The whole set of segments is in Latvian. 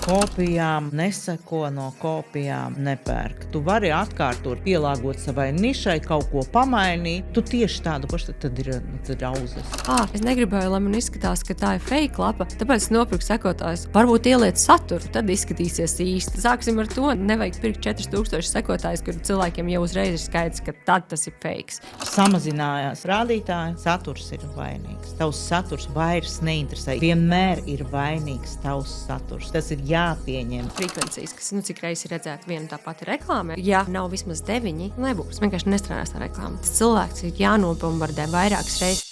kopijām, neseko no kopijām, nepērk. Tu vari atkārtot, pielāgot savai nišai, kaut ko pamainīt. Tu tieši tādu pašu tad ir auzas. Es negribēju, lai man izskatās, ka tā ir fake lapa, tāpēc nopirku sekotājus. Varbūt ieliec saturu, tad izskatīsies īsti. Sāksim ar to. Nevajag pirkt 4000 sekotājus, kur cilvēkiem jau uzreiz ir skaidrs, ka tad tas ir fakes. Samazinājās rādītāji, saturs ir vainīgs. Tavs saturs vairs neinteresē. Vienmēr ir vainīgs tavs saturs. Tas ir jāpieņem. Frekvencijas, kas cik reizes ir redzēta viena tā pati reklāma, ja nav vismaz 9, nebūs. Vienkārši nestrādās tā reklāma. Tas cilvēks ir jānobombardē vairākas reizes.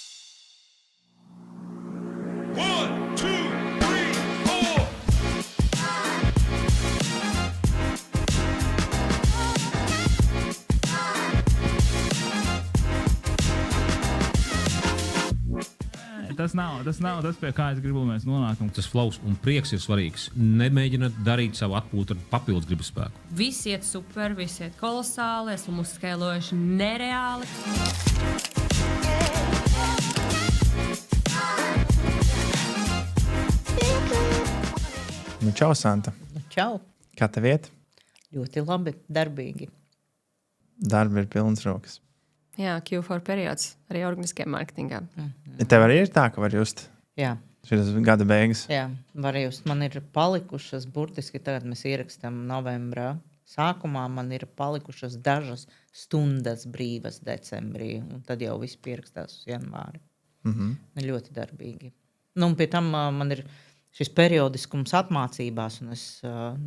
Tas nav tas, pie kā es gribu, lai mēs nonākam. Tas flows un prieks ir svarīgs. Nemēģināt darīt savu atpūtu ar papildus gribas spēku. Viss iet super, viss iet kolosāli, esam uzskailojuši nereāli. Čau, Santa. Čau. Kā tev iet? Ļoti labi, darbīgi. Darbi ir pilns rokas. Jā, Q4 periods arī organiskajā mārketingā. Tev arī ir tā, ka var just Jā. šis gada beigas? Jā, var just. Man ir palikušas, burtiski tagad mēs ierakstām novembrā. Sākumā man ir palikušas dažas stundas brīvas decembrī, un tad jau viss pierakstās uz janvāri. Ļoti darbīgi. Nu, un pie tam man ir šis periodiskums atmācībās, un es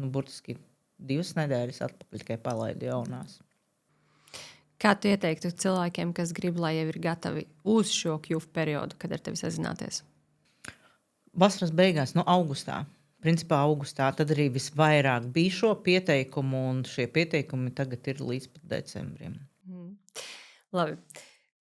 burtiski 2 nedēļas atpakaļ tikai palaidu jaunās. Kā tu ieteiktu cilvēkiem, kas grib, lai jau ir gatavi uz šo Q4 periodu, kad ar tevi sazināties? Vasaras beigās, augustā. Principā augustā tad arī visvairāk bija šo pieteikumu, un šie pieteikumi tagad ir līdz pat decembrim. Labi.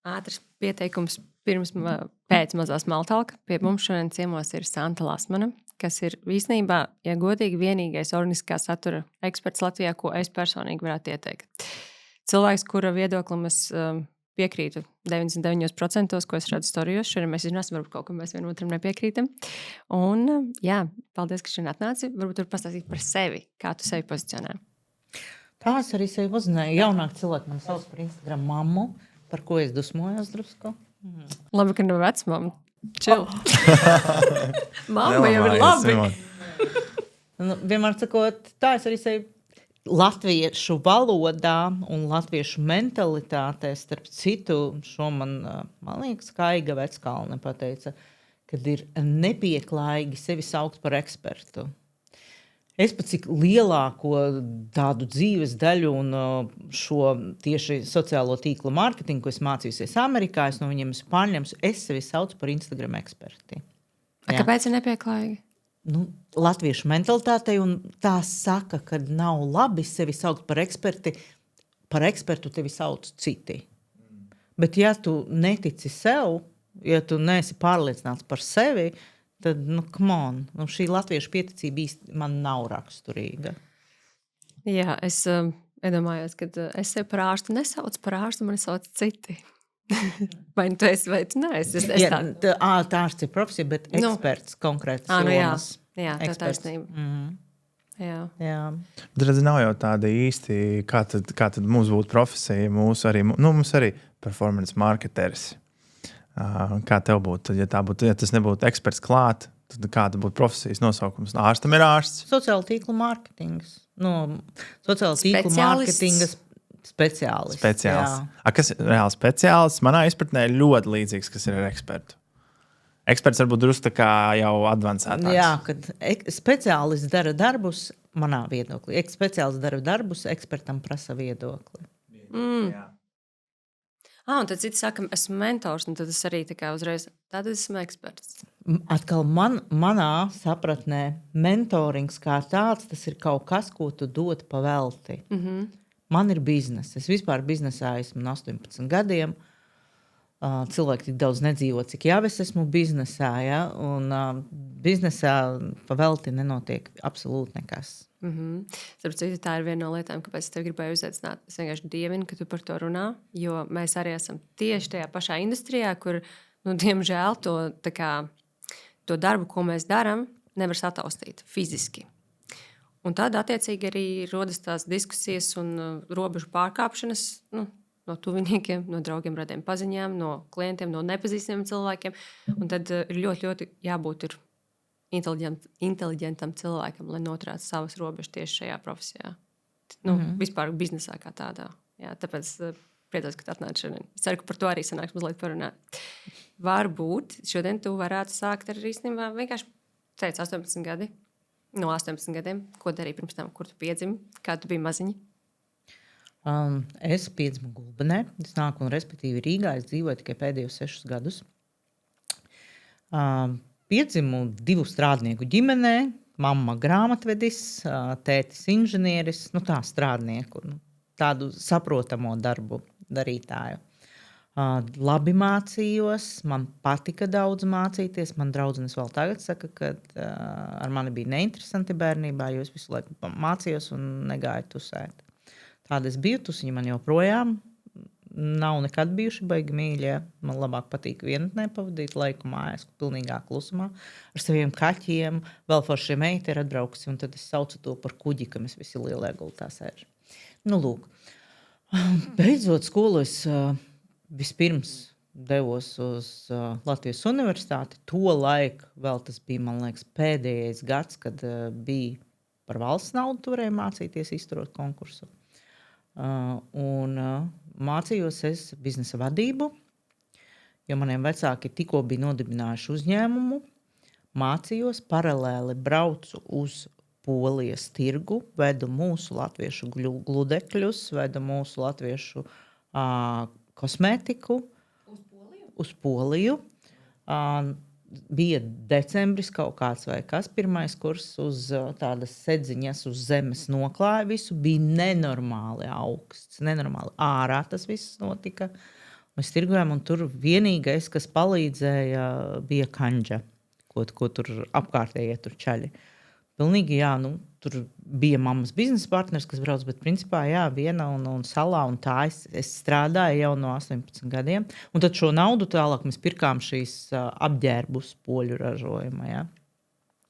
Ātrs pieteikums pēc mazās maltalka. Pie mums šodien ciemos ir Santa Lasmana, kas ir īstenībā, ja godīgi, vienīgais organiskā satura eksperts Latvijā, ko es personīgi varētu ieteikt. Cilvēks, kura viedoklim es piekrītu 99%, ko es redzu storijos. Šodien mēs izrunāsim, varbūt kaut ko mēs vienotram nepiekrītam. Un jā, paldies, ka šodien atnāci. Varbūt tur pastāstīt par sevi, kā tu sevi pozicionē. Tā es arī sevi uzzināju. Jaunāk cilvēki man sauc par Instagram mammu, par ko es dusmojos drusku. Labi, ka nav vecmama. Chill. Mamma jau ir labi. Vienmēr sakot, tā es arī sevi latviešu valodā un latviešu mentalitātē, starp citu, šo man liekas, Kaiga Veckalne pateica, kad ir nepieklājīgi sevi saukt par ekspertu. Es pat cik lielāko tādu dzīves daļu un šo tieši sociālo tīklu mārketingu, ko es mācījusies Amerikā, es no viņiem esmu pārņēmusi, es sevi saucu par Instagram eksperti. Kāpēc ir nepieklājīgi? Latviešu mentalitātei, un tā saka, ka nav labi sevi saukt par eksperti. Par ekspertu tevi sauc citi. Bet ja tu netici sev, ja tu neesi pārliecināts par sevi, tad, come on, šī latviešu pieticība īsti man nav raksturīga. Jā, es iedomājos, ka es sevi par ārstu nesaucu par ārstu, mani sauc citi. Vai tu esi, vai tu neesi? Tā ārsts ir profesija, bet eksperts konkrētas jomas. Jā, tā taisnība. Jā. Bet redzi, nav jau tāda īsti, kā tad mums būtu profesija, mums arī performance marketeris. Kā tev būtu, ja tas nebūtu eksperts klāt, tad kāda būtu profesijas nosaukums? Ārstam ir ārsts. Sociāla tīkla mārketings. Sociāla tīkla mārketingas speciālists. Kas ir reāli speciālists? Manā izpratnē ir ļoti līdzīgs, kas ir ar ekspertu. Eksperts varbūt drusku tā kā jau advancētāks. Jā, kad speciālists dara darbus, manā viedoklī. Speciālists dara darbus, ekspertam prasa viedokli. Jā. Un tad citi saka, esmu mentors, un tad es arī tā kā uzreiz, tad esmu eksperts. Atkal manā sapratnē mentorings kā tāds, tas ir kaut kas, ko tu dod pa velti. Man ir bizness. Es vispār biznesā esmu 18 gadiem. Cilvēki tik daudz nedzīvo, cik jau es esmu biznesā. Ja? Un biznesā pa velti nenotiek absolūti nekas. Starp citu, tā ir viena no lietām, kāpēc es tev gribēju uzaicināt. Es vienkārši dievinu, ka tu par to runā, jo mēs arī esam tieši tajā pašā industrijā, kur, diemžēl, to darbu, ko mēs darām, nevar sataustīt fiziski. Un tad, attiecīgi, arī rodas tās diskusijas un robežu pārkāpšanas no tuviniekiem, no draugiem, radiem paziņām, no klientiem, no nepazīstamiem cilvēkiem. Un tad ir ļoti, ļoti jābūt inteliģentam cilvēkam, lai noturētu savas robežas tieši šajā profesijā. Vispār biznesā kā tādā. Jā, tāpēc priecājos, ka tu atnāci šodien. Es ceru, ka par to arī sanāks mazliet parunāt. Varbūt šodien tu varētu sākt ar īstenībā vienkārši teici 18 gadi. No 18 gadiem, ko darīji pirms tam, kur tu piedzimi, kā tu biji maziņa? Es piedzimu Gulbenē. Es nāku un respektīvi Rīgā. Es dzīvoju tikai pēdējos 6 gadus. Piedzimu 2 strādnieku ģimenē. Mamma grāmatvedis, tētis inženieris, tā strādnieku, tādu saprotamo darbu darītāju. Labi mācījos, man patika daudz mācīties. Man draudzenes vēl tagad saka, ka ar mani bija neinteresanti bērnībā, jo es visu laiku mācījos un negāju tusēt. Tāda es biju, tusiņi man joprojām nav nekad bijuši baigi mīļi. Man labāk patīk vienatnē pavadīt laiku mājās, pilnīgā klusumā, ar saviem kaķiem. Vēl foršie meiti ir atbraukusi, un tad es saucu to par kuģi, ka mēs visi lielajā gultā sēžam. Lūk, beidzot skolu es vispirms devos uz Latvijas universitāti. To laiku vēl tas bija, man liekas, pēdējais gads, kad bija par valsts naudu toreiz mācīties, izturot konkursu. Un mācījos es biznesa vadību, jo maniem vecāki tikko bija nodibinājuši uzņēmumu. Mācījos, paralēli braucu uz Polijas tirgu, vedu mūsu latviešu gludekļus, vedu mūsu latviešu kosmētiku uz Poliju. Bija decembris kaut kāds vai kas, pirmais kurs uz tādas sedziņas uz zemes noklāja visu. Bija nenormāli augsts, nenormāli ārā tas viss notika. Mēs tirgojām, un tur vienīgais, kas palīdzēja, bija kanģa, ko tur apkārtējie tur čaļi. Pilnīgi, jā, tur bija mammas biznesa partners, kas brauc, bet principā, jā, viena un salā, un tā es strādāju jau no 18 gadiem. Un tad šo naudu tālāk mēs pirkām šīs apģērbus poļu ražojumā, jā.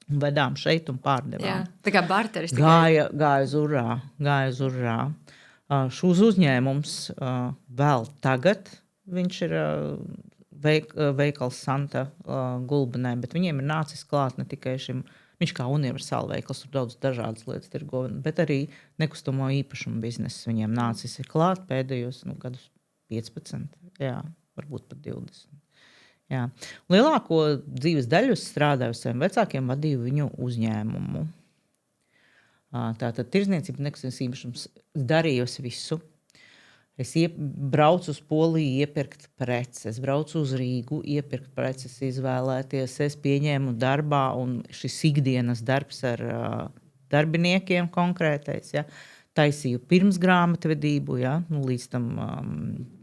Un vedām šeit un pārdevām. Jā, tā kā barteris. Gāja uz urā. Šūs uzņēmums vēl tagad, viņš ir veikals Santa Gulbenē, bet viņiem ir nācis klāt ne tikai šim. Viņš kā universāli veikals, tur daudz dažādas lietas tirgo, bet arī nekustamo īpašumu bizness viņiem nācis ir klāt pēdējos gadus 15, jā, varbūt pat 20. Jā. Lielāko dzīves daļu es strādāju saviem vecākiem, vadīju viņu uzņēmumu. Tātad tirzniecība, nekustams īpašums, darījusi visu. Es braucu uz Poliju iepirkt preces, braucu uz Rīgu iepirkt preces, izvēlēties. Es pieņēmu darbā, un šis ikdienas darbs ar darbiniekiem konkrētais, ja, taisīju pirms grāmatvedību, ja, līdz tam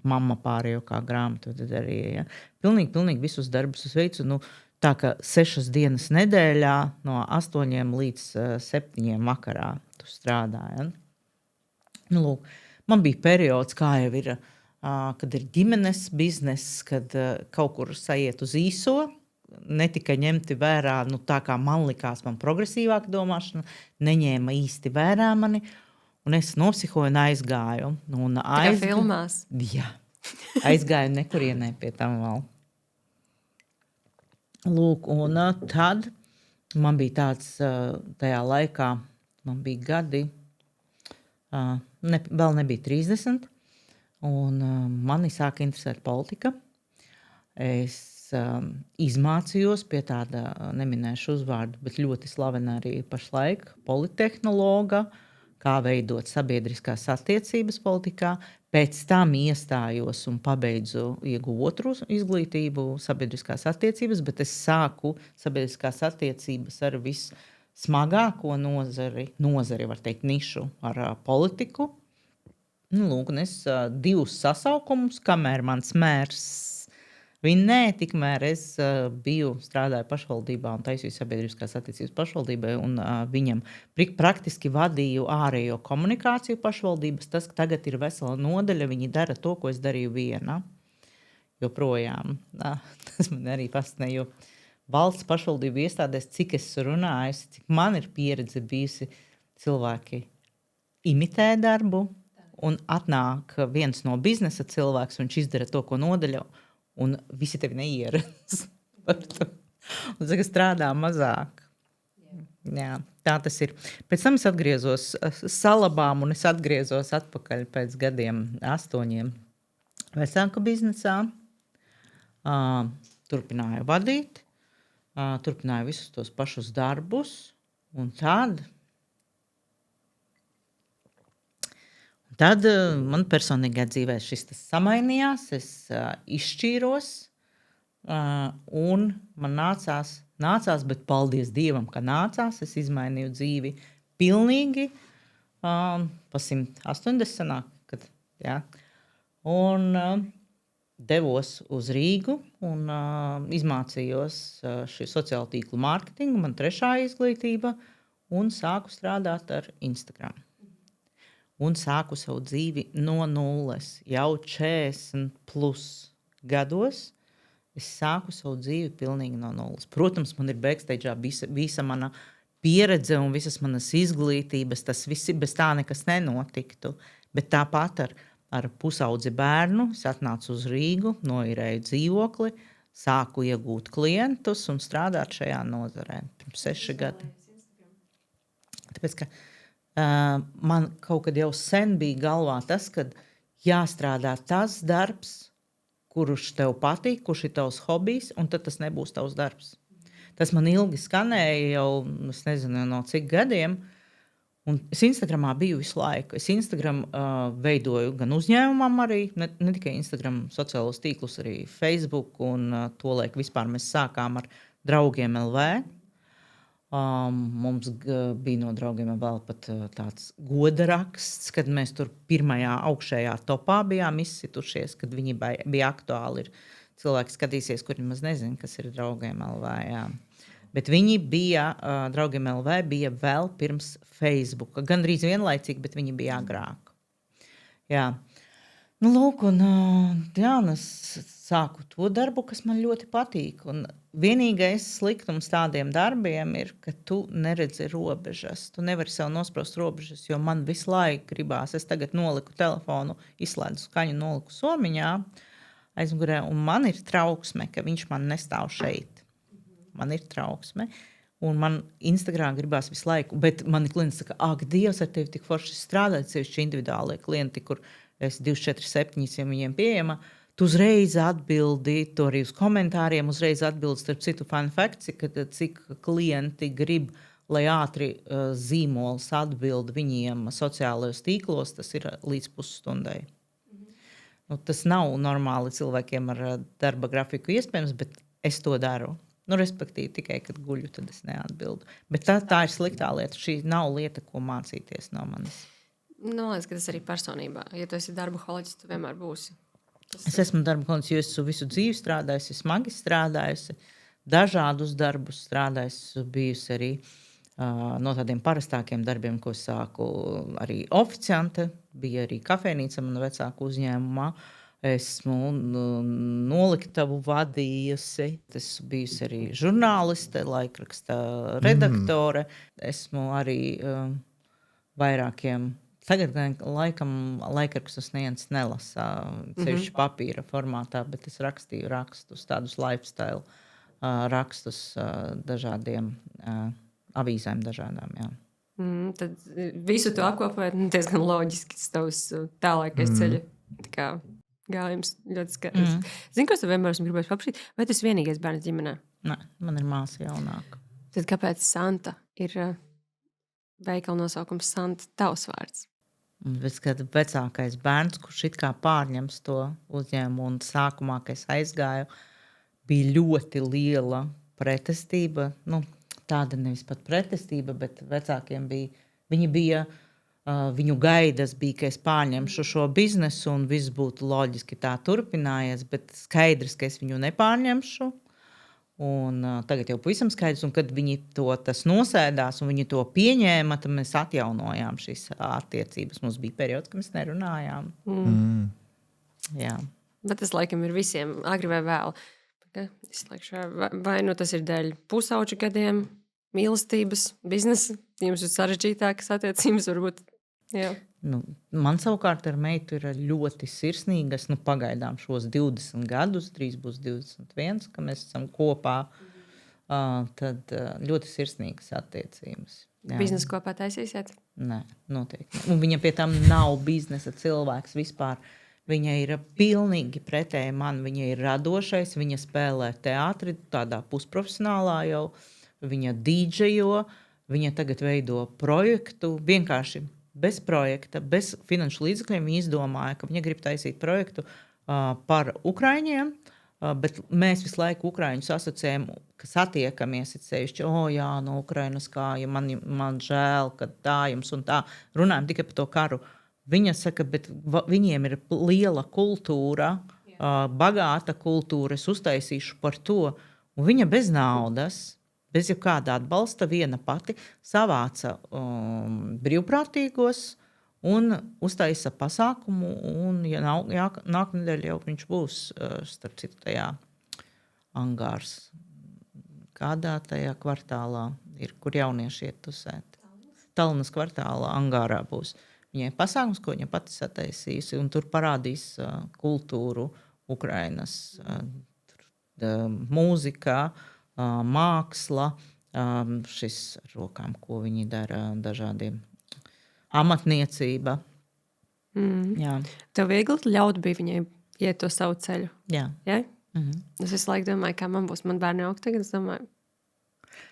mamma pārējo kā grāmatvedē darīja. Ja. Pilnīgi visus darbus es veicu, tā ka 6 dienas nedēļā no 8 līdz 7 vakarā tu strādāji. Ja. Lūk. Man bija periods, kā jau ir, kad ir ģimenes bizness, kad kaut kur sajiet uz īso, netika ņemti vērā, tā kā man likās, man progresīvāka domāšana, neņēma īsti vērā mani, un es nopsihoju un aizgāju. Kā filmās? Jā, aizgāju nekurienē pie tam vēl. Lūk, un tad man bija tāds, tajā laikā, man bija gadi, vēl nebija 30, un mani sāka interesēt politika. Es izmācījos pie tāda, neminēšu uzvārdu, bet ļoti slavena arī pašlaik politehnologa, kā veidot sabiedriskās attiecības politikā. Pēc tam iestājos un pabeidzu ieguvu otru izglītību sabiedriskās attiecības, bet es sāku sabiedriskās attiecības ar smagāko nozari, var teikt, nišu ar politiku. Lūk, un es 2 sasaukumus, kamēr mans mērs vinnēja, tikmēr es strādāju pašvaldībā un taisīju sabiedriskās attiecības pašvaldībai, un viņam praktiski vadīju ārējo komunikāciju pašvaldības. Tas, ka tagad ir vesela nodaļa, viņi dara to, ko es darīju viena. Joprojām. Tas man arī fascinē, jo valsts pašvaldību iestādēs, cik es runāju, cik man ir pieredze bijusi, cilvēki imitē darbu, un atnāk viens no biznesa cilvēks, viņš izdara to, ko nodaļo, un visi tevi neieredz par to. Un saka, strādā mazāk. Jā, tā tas ir. Pēc tam es atgriezos salabām, un es atgriezos atpakaļ pēc gadiem 8 vecāka biznesā. Turpināju vadīt, turpināju visus tos pašus darbus, un tad man personīgā dzīvē šis tas samainījās, es izšķīros, un man nācās, bet paldies Dievam, ka nācās, es izmainīju dzīvi pilnīgi, pa 180 sanāk, un devos uz Rīgu un izmācījos šī sociālo tīklu mārketingu, man 3. izglītība, un sāku strādāt ar Instagram. Un sāku savu dzīvi no nulles. Jau 40 plus gados es sāku savu dzīvi pilnīgi no nulles. Protams, man ir backstage'ā visa mana pieredze un visas manas izglītības. Tas viss bez tā nekas nenotiktu. Bet tāpat ar pusaudzi bērnu es atnācu uz Rīgu, noīrēju dzīvokli, sāku iegūt klientus un strādāt šajā nozarē pirms 6 gadi. Tāpēc, ka man kaut kad jau sen bija galvā tas, ka jāstrādā tas darbs, kurš tev patīk, kurš ir tavs hobijs, un tad tas nebūs tavs darbs. Tas man ilgi skanēja jau, es nezinu, no cik gadiem, un es Instagramā biju visu laiku. Es Instagram veidoju gan uzņēmumam arī, ne tikai Instagram sociālos tīklus, arī Facebook, un tolaik vispār mēs sākām ar draugiem LV. Mums bija no draugiem vēl pat tāds goda raksts, kad mēs tur pirmajā augšējā topā bijām izsitušies, kad viņi bija aktuāli. Cilvēki skatīsies, kuri maz nezina, kas ir draugiem LV. Jā. Bet viņi bija, draugiem LV bija vēl pirms Facebooka. Gandrīz vienlaicīgi, bet viņi bija agrāk. Jā. Nu, lūk, un es sāku to darbu, kas man ļoti patīk. Un vienīgais sliktums tādiem darbiem ir, ka tu neredzi robežas. Tu nevari sev nospraust robežas, jo man visu laiku gribās. Es tagad noliku telefonu, izslēdzu skaņu, noliku somiņā aizmugurē, un man ir trauksme, ka viņš man nestāv šeit. Man ir trauksme. Un man Instagram gribās visu laiku, bet mani klienti saka, ak, Dievs, ar tevi tik forši strādāt, sevišķi individuālie klienti, kur es 24/7 viņiem pieejama, tu uzreiz atbildi, to arī uz komentāriem, uzreiz atbildi, starp citu fun facts, ka cik klienti grib, lai ātri zīmols atbild viņiem sociālajos tīklos, tas ir līdz pusstundai. Nu, tas nav normāli cilvēkiem ar darba grafiku iespējams, bet es to daru. Nu, respektīvi, tikai, kad guļu, tad es neatbildu. Bet tā ir sliktā lieta. Šī nav lieta, ko mācīties no manis. Man liekas, ka tas arī personībā. Ja tu esi darba holiķis, tu vienmēr būsi. Es esmu darba holiķis, jo esmu visu dzīvi strādājusi, smagi strādājusi, dažādus darbus strādājusi, bijusi arī no tādiem parastākiem darbiem, ko sāku arī oficiante, bija arī kafejnīca man vecāku uzņēmumā. Esmu noliktavu vadījusi, esmu bijusi arī žurnāliste, laikraksta redaktore, esmu arī vairākiem. Tagad laikrakstus neviens nelasa, sevišķi papīra formātā, bet es rakstīju rakstus, tādus lifestyle rakstus dažādiem avīzēm dažādām, jā. Tad visu to apkopojot, diezgan loģiski tavs tālākais ceļa gājums ļoti skaists. Zini, ko es tev vienmēr esmu gribējis paprasīt? Vai tu esi vienīgais bērns ģimenē? Nē, man ir māsa jaunāka. Tad kāpēc Santa ir veikala nosaukums Santa tavs vārds? Kad vecākais bērns, kurš it kā pārņems to uzņēmumu, un sākumā, kad es aizgāju, bija ļoti liela pretestība. Nu, tāda nevis pat pretestība, bet vecākiem bija, viņu gaidas bija, ka es pārņemšu šo biznesu un viss būtu loģiski tā turpinājies, bet skaidrs, ka es viņu nepārņemšu. Un tagad jau pavisam skaidrs, un kad viņi tas nosēdās un viņi to pieņēma, tad mēs atjaunojām šīs attiecības. Mums bija periods, kad mēs nerunājām. Jā. Bet tas laikam ir visiem agri vai vēl. Vai nu tas ir dēļ pusauģa gadiem, mīlestības, biznesa, jums ir sarežģītākas attiecības, varbūt. Jā. Nu, man savukārt ar meitu ir ļoti sirsnīga. Es pagaidām šos 20 gadus, drīz būs 21, ka mēs esam kopā. Tad ļoti sirsnīgas attiecības. Jā. Biznesu kopā taisīsiet? Nē, noteikti. Un viņa pie tam nav biznesa cilvēks vispār. Viņa ir pilnīgi pretēji man. Viņa ir radošais, viņa spēlē teātri, tādā pusprofesionālā jau. Viņa dīdžejo, viņa tagad veido projektu vienkārši. Bez projekta, bez finanšu līdzekļiem viņa izdomāja, ka viņa grib taisīt projektu par Ukraiņiem, bet mēs visu laiku Ukraiņus asociējam, ka satiekamies, ir sevišķi, jā, no Ukrainas kā, ja man žēl, ka tā jums un tā, runājam tikai par to karu. Viņa saka, bet viņiem ir liela kultūra, bagāta kultūra, es uztaisīšu par to, un viņa bez naudas, bez jau kāda atbalsta, viena pati savāca brīvprātīgos un uztaisa pasākumu. Un, ja nākamnedēļ jau viņš būs, starp citu, tajā angārs. Kādā tajā kvartālā ir, kur jaunieši iet tusēt? Tallinas kvartālā angārā būs. Viņai pasākums, ko viņa pati sataisījusi, un tur parādīs kultūru Ukrainas, mūzika, māksla, šis rokām, ko viņi dara, dažādiem amatniecība. Jā. Tev viegli ļaut bija viņai iet to savu ceļu? Jā. Ja? Es visu laiku domāju, kā man būs. Man bērni aug tagad, es domāju.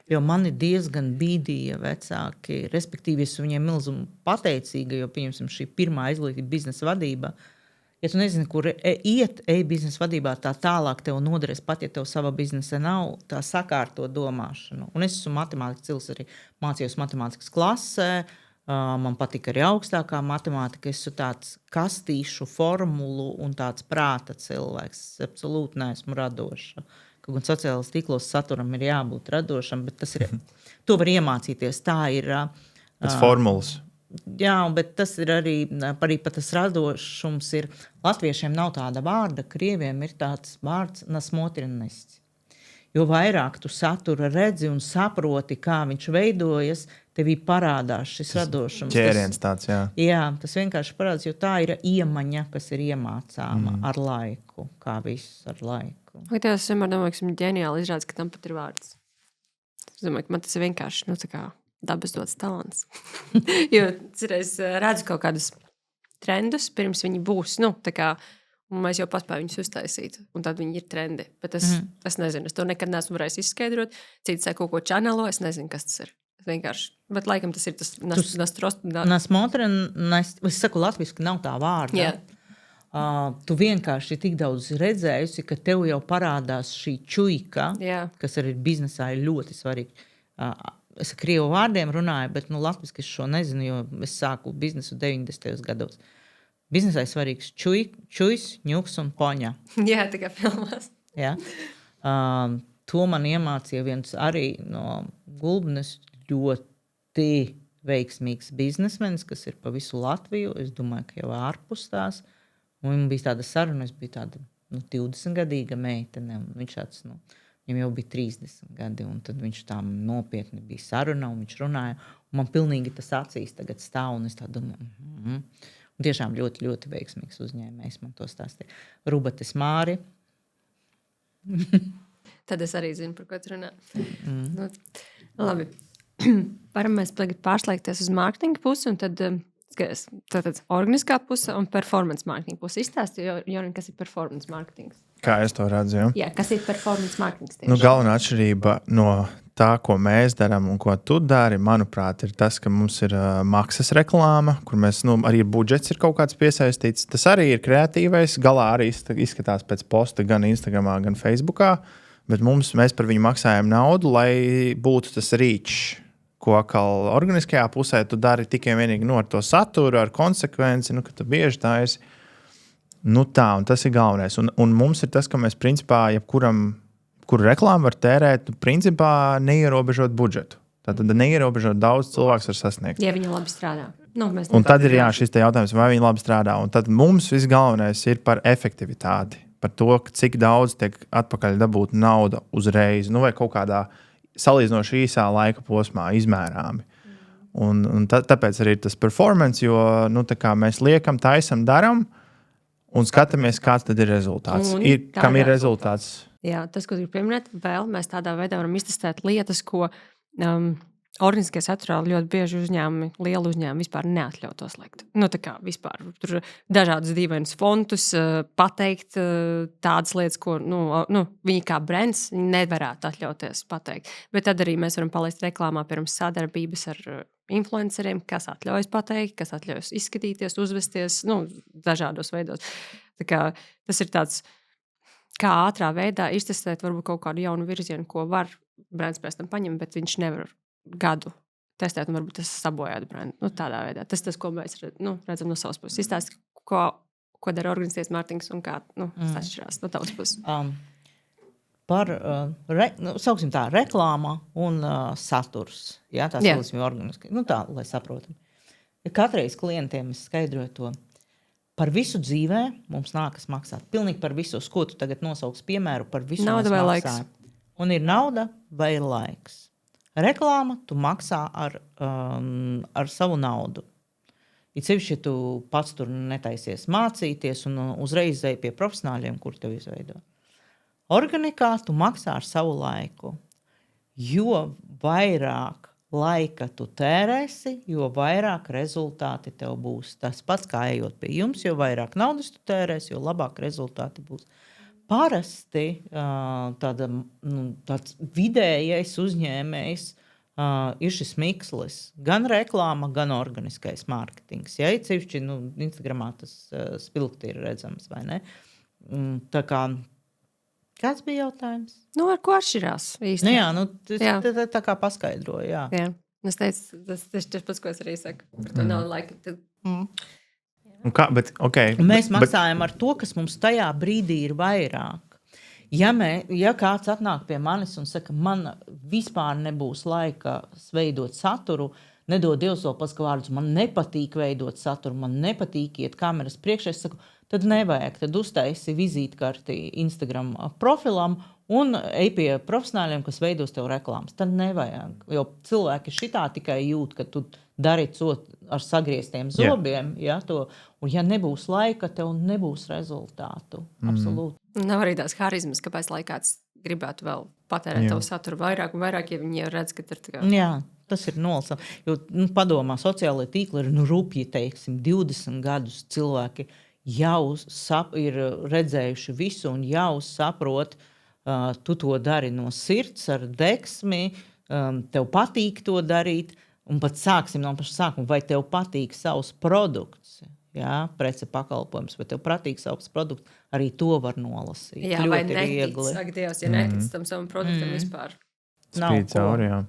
Jo mani diezgan bīdīja vecāki, respektīvi es viņiem milzumu pateicīga, jo, pieņemsim, šī pirmā izglītība biznesa vadība. Ja tu nezini, kur iet biznesa vadībā, tā tālāk tev noderēs, pat ja tev sava biznesa nav, tā sakārto domāšanu. Un es esmu matemātikas cilvēks, arī mācījos matemātikas klasē, man patika arī augstākā matemātika, es esmu tāds kastīšu formulu un tāds prāta cilvēks, es absolūti neesmu radoša. Kaut gan sociālās tīklos saturam ir jābūt radošam, bet tas ir, to var iemācīties, tā ir. Pēc formulas. Jā, bet tas ir arī pat tas radošums ir, latviešiem nav tāda vārda, krieviem ir tāds vārds nasmotrinnests. Jo vairāk tu satura redzi un saproti, kā viņš veidojas, tevī parādās šis radošums. Ķēriens tāds, jā. Jā, tas vienkārši parādās, jo tā ir iemaņa, kas ir iemācāma ar laiku, kā viss ar laiku. Vai tev es vienmēr domāju, ka esmu ģeniāli izrādis, ka tam pat ir vārds? Es domāju, ka man tas ir vienkārši, tā kā dabas dots talants. Jo es redzu kaut kādus trendus, pirms viņi būs, tā kā, un mēs jau paspēju viņus uztaisīt, un tad viņi ir trendi. Bet es nezinu, es to nekad neesmu varējis izskaidrot. Citi saka kaut ko čanelo, es nezinu, kas tas ir. Vienkārši. Bet laikam tas ir tas nasmotrinnests, es saku latviski, nav tā vārda. Jā. Tu vienkārši tik daudz redzējusi, ka tev jau parādās šī čuika, kas arī biznesā ir ļoti svarīgi. Es ar krievu vārdiem runāju, bet latviski es šo nezinu, jo es sāku biznesu 90. gados. Biznesā ir svarīgs čujs, ņuks un poņa. Jā, tā kā filmās. Ja? To man iemācīja viens arī no Gulbenes ļoti veiksmīgs biznesmenis, kas ir pa visu Latviju. Es domāju, ka jau ārpus tās. Un viņam bija tāda saruna, es biju tāda 20-gadīga meitene. Viņš tāds, viņam jau bija 30 gadi, un tad viņš tā nopietni bija saruna, un viņš runāja. Un man pilnīgi tas acīs tagad stāv, un es tā domāju, Un tiešām ļoti, ļoti veiksmīgs uzņēmējs man to stāstīja. Rubates Māri. Tad es arī zinu, par ko tu runā. Labi. Varam mēs tagad pārslēgties uz mārketinga pusi, un tad tātad organiskā puse un performance mārketinga puse. Izstāsti, Jorin, kas ir performance mārketings? Kā es to redzu, jā? Jā, kas ir performance mārketings tieši? Galvenā atšķirība no tā, ko mēs darām un ko tu dari, manuprāt, ir tas, ka mums ir maksas reklāma, kur mēs, arī budžets ir kaut kāds piesaistīts. Tas arī ir kreatīvais, galā arī izskatās pēc posta gan Instagramā, gan Facebookā, bet mēs par viņu maksājam naudu, lai būtu tas reach, ko atkal organiskajā pusē tu dari tikai vienīgi ar to saturu, ar konsekvenci, ka tu bieži taisi. Tā, un tas ir galvenais. Un mums ir tas, ka mēs principā, kuru reklāmu var tērēt, principā neierobežot budžetu. Tātad neierobežot daudz cilvēks var sasniegt. Ja viņi labi strādā. Un tad ir šis jautājums, vai viņi labi strādā. Un tad mums viss galvenais ir par efektivitāti. Par to, cik daudz tiek atpakaļ dabūt nauda uzreiz. Vai kaut kādā salīdzinoši īsā laika posmā izmērāmi. Un tāpēc arī tas performance, jo tā kā mēs liekam, taisam, daram un skatāmies, kāds tad ir rezultāts. Kam ir rezultāts? Jā, tas, ko gribu pieminēt, vēl mēs tādā veidā varam iztestēt lietas, ko organiskajā saturā ļoti bieži lieli uzņēmumi vispār neatļautos likt. Tā kā vispār tur dažādus dīvainus fontus, pateikt tādas lietas, ko viņi kā brands nevarētu atļauties pateikt. Bet tad arī mēs varam palaist reklāmā pirms sadarbības ar influenceriem, kas atļaujas pateikt, kas atļaujas izskatīties, uzvesties, dažādos veidos. Tā kā tas ir tāds, kā ātrā veidā iztestēt varbūt kaut kādu jaunu virzienu, ko var brands pēc tam paņemt, bet viņš nevar gadu testēt, un varbūt tas sabojātu brandu. Tādā veidā. Tas, ko mēs redzam no savas puses. Izstāst, ko dara organizācijas mārketings un kā tas atšķirās no tavas puses. Par, sauksim tā, reklāma un saturs. Jā, tā saucam organiski. Tā, lai saprotam. Katreiz klientiem es skaidroju to. Par visu dzīvē mums nākas maksāt. Pilnīgi par visu, uz ko tu tagad nosauks piemēru, par visu nauda mēs vai maksājam. Un ir nauda vai ir laiks. Reklāma tu maksā ar savu naudu. It sevišķi, ja tu pats tur netaisies mācīties un uzreiz ej pie profesionāļiem, kur tev izveido. Organikā tu maksā ar savu laiku. Jo vairāk laika tu tērēsi, jo vairāk rezultāti tev būs. Tas pats kā ejot pie jums, jo vairāk naudas tu tērēsi, jo labāk rezultāti būs. Parasti tāds vidējais uzņēmējs ir šis mikslis. Gan reklāma, gan organiskais mārketings. Ja, cevišķi, Instagramā tas spilgti ir redzams, vai ne? Tā kā, kāds bija jautājums? Ar ko atšķirās īsti? Tā kā paskaidroju, jā. Jā. Es teicu, tas pats, ko es arī saku. Par to nav laika. Mēs maksājam ar to, kas mums tajā brīdī ir vairāk. Ja kāds atnāk pie manis un saka, man vispār nebūs laika veidot saturu, nedod Dievs vēl paskavārdus, man nepatīk veidot saturu, man nepatīk iet kameras priekšā, es saku, tad nevajag, tad uztaisi vizītkarti Instagram profilam un ej pie profesionāļiem, kas veidos tev reklāmas. Tad nevajag, jo cilvēki šitā tikai jūt, ka tu dari ar sagrieztiem zobiem, un ja nebūs laika, tev nebūs rezultātu. Absolūti. Nav arī tās harizmas, kāpēc laikāds gribētu vēl patērēt tavu saturu vairāk un vairāk, ja viņi redz, ka ir tā kā... Jā, tas ir nolasām. Jo, padomā, sociālajie tīkli ir rupji, teiksim, 20 gadus cilvēki jau ir redzējuši visu un jau saprot, tu to dari no sirds, ar deksmi, tev patīk to darīt, un pat sāksim no paša sākuma, vai tev patīk savs produkts, prece pakalpojums, vai tev patīk savs produkts, arī to var nolasīt. Jā, ļoti vai netic, viegli. saka Dievs, ja netic tam savam produktam vispār. Spīd cauri, jā.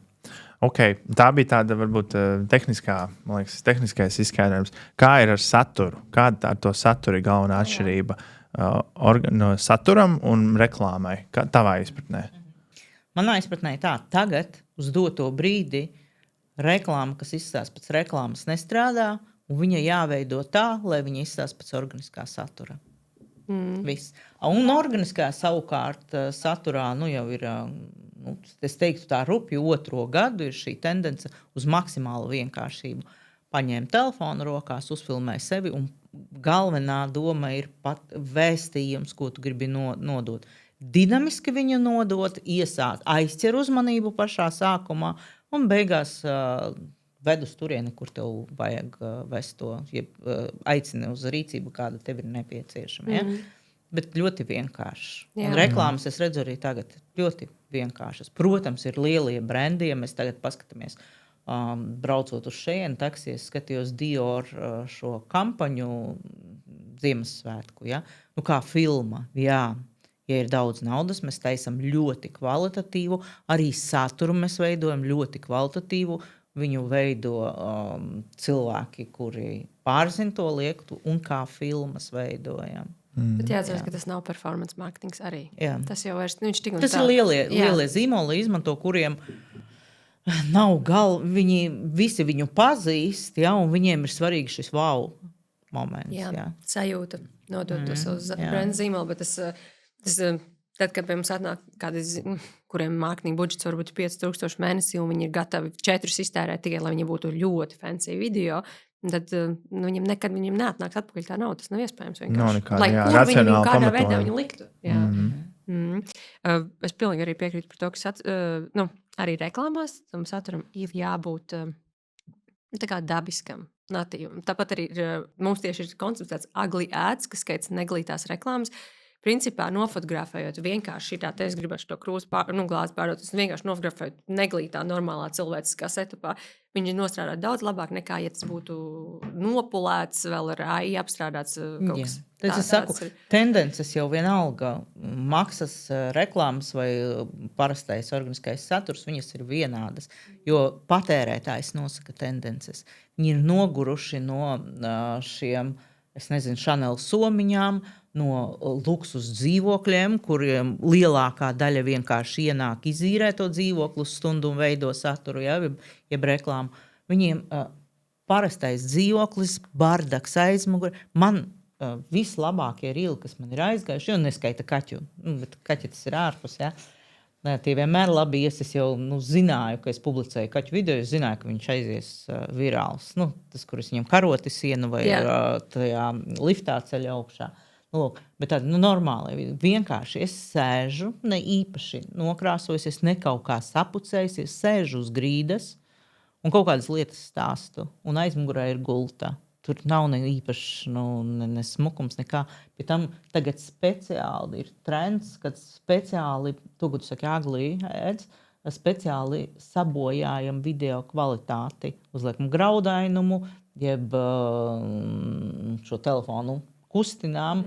Tā bija tāda, varbūt, tehniskais izskaidrojums. Kā ir ar saturu? Kāda ar to satura ir galvenā atšķirība no saturam un reklāmai? Tavā izpratnē? Manā izpratnē tā, tagad uz doto brīdi reklāma, kas izstāsta pēc reklāmas, nestrādā, un viņa jāveido tā, lai viņa izstāsta pēc organiskā satura. Viss. Un organiskā savukārt saturā jau ir, es teiktu tā rupju 2. gadu, ir šī tendence uz maksimālu vienkāršību. Paņēma telefonu rokās, uzfilmēja sevi, un galvenā doma ir pat vēstījums, ko tu gribi nodot. Dinamiski viņu nodot, aizķer uzmanību pašā sākumā, un beigās ved uz turieni, kur tev vajag vest to, aicini uz rīcību, kāda tev ir nepieciešama. Ja? Bet ļoti vienkārši. Un reklāmas es redzu arī tagad ļoti vienkāršas. Protams, ir lielie brendi, ja mēs tagad paskatāmies, braucot uz šejienu, taksies, skatījos Dior šo kampaņu Ziemassvētku, ja? Kā filma, jā. Ja ir daudz naudas, mēs taisam ļoti kvalitatīvu, arī saturu mēs veidojam ļoti kvalitatīvu, viņu veido cilvēki, kuri pārzina to liektu un kā filmas veidojam. Bet jāatceras, ka tas nav performance marketings arī. Jā. Tas jau vairs, viņš tik un tas tā. Ir lielie zīmoli, izmanto, kuriem nav viņi visi viņu pazīst, un viņiem ir svarīgi šis wow moments. Jā. Sajūta nodot to savu brand zīmolu, bet tas Tad, kad pie mums atnāk kādi, kuriem mārketinga budžets varbūt 5,000 mēnesī, un viņi ir gatavi 4 iztērēt tikai, lai viņi būtu ļoti fancy video, tad viņam nekad neatnāks atpakaļ tā nauda. Tas nav iespējams vienkārši. Nav nekāda, lai jā, kur viņu racionāla kādā pamatojuma. veidā viņu liktu. Jā. Es pilnīgi arī piekrītu par to, ka arī reklāmās tam saturam ir jābūt tā kā dabiskam. Natīvam. Tāpat arī mums tieši ir koncepts tāds ugly ads, kas skaits neglītās reklāmas. Principā nofotografējot vienkārši šitā, es gribēšu to krūzi glāzi pārdot, es vienkārši nofotografēju neglītā, normālā cilvēciskā setupā. Viņi nostrādā daudz labāk nekā, ja tas būtu nopulēts, vēl ar AI apstrādāts kaut kas. Tas es saku, tendences jau vienalga, maksas reklāmas vai parastais organiskais saturs, viņas ir vienādas, jo patērētājs nosaka tendences. Viņi ir noguruši no šiem, es nezinu, Chanel somiņām, no luksus dzīvokļiem, kuriem lielākā daļa vienkārši ienāk izīrē to dzīvokli uz stundu un veido saturu, jeb reklāmu. Viņiem parastais dzīvoklis, bardaks aizmuguri. Man vislabākie rīli, kas man ir aizgājuši, jo neskaita kaķu, bet kaķi tas ir ārpus, ja? Tie vienmēr labi ies, es jau zināju, ka es publicēju kaķu video, es zināju, ka viņš aizies virāls. Tas, kur es viņam karoti sienu vai tajā liftā ceļa augšā. Lūk, bet tāda normāli, vienkārši es sēžu, ne īpaši nokrāsojusies, ne kaut kā sapucējusies, sēžu uz grīdas un kaut kādas lietas stāstu, un aizmugurē ir gulta. Tur nav ne īpaši ne smukums, nekā. Pie tam tagad speciāli ir trends, kad speciāli, tu saki, ugly ads, speciāli sabojājam video kvalitāti, uzliekam graudainumu, jeb šo telefonu kustinām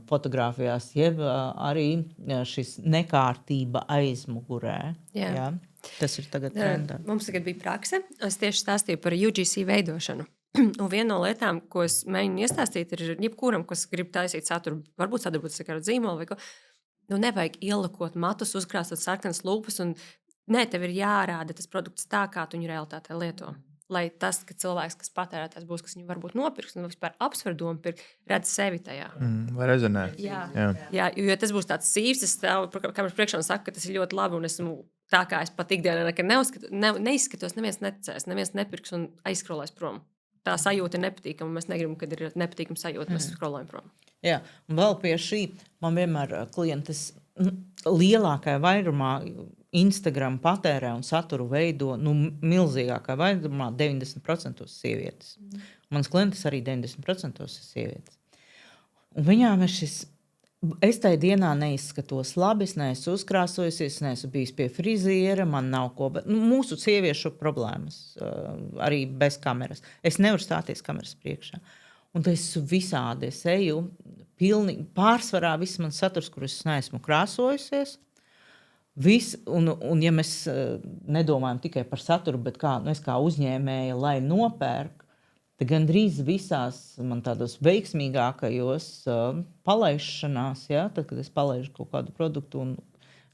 fotografijās, jeb arī šis nekārtība aizmugurē. Jā. Tas ir tagad trendā. Mums tagad bija prakse. Es tieši stāstīju par UGC veidošanu. Un viena no lietām, ko es mēģinu iestāstīt, ir jebkuram, kas grib taisīt saturu, varbūt sadarboties ar zīmolu vai ko. Nevajag ielakot matus, uzkrāsot sarkanas lūpas. Tev ir jārāda tas produkts tā, kā tu viņu realitātē lieto. Lai tas, ka cilvēks, kas patērētājs būs, kas viņu varbūt nopirks un vispār apsver domu pirkt, redz sevi tajā. Vai rezonē? Jā, jo tas būs tāds sīvs, es stāvu kameras priekšā un saku, ka tas ir ļoti labi un esmu tā, kā es pat ikdienā nekad neizskatos, neviens neticēs, neviens nepirks un aizskrolēs prom. Tā sajūta ir nepatīkama, mēs negribam, kad ir nepatīkama sajūta, mēs skrolējam prom. Jā, un vēl pie šī man vienmēr klientes lielākajā vairumā Instagram patērē un saturu veido, milzīgākā vairumā 90% sievietes. Mans klientes arī 90% ir sievietes. Un viņām ir šis, es tajā dienā neizskatos labi, es neesmu uzkrāsojusies, neesmu bijis pie friziera, man nav ko, bet mūsu sieviešu problēmas arī bez kameras. Es nevaru stāties kameras priekšā. Un es visādi es eju, pārsvarā viss mans saturs, kur es neesmu krāsojusies. Un ja mēs nedomājam tikai par saturu, bet es kā uzņēmēja, lai nopērk, tad gandrīz visās man tādos veiksmīgākajos palaišanās, tad, kad es palaižu kaut kādu produktu, un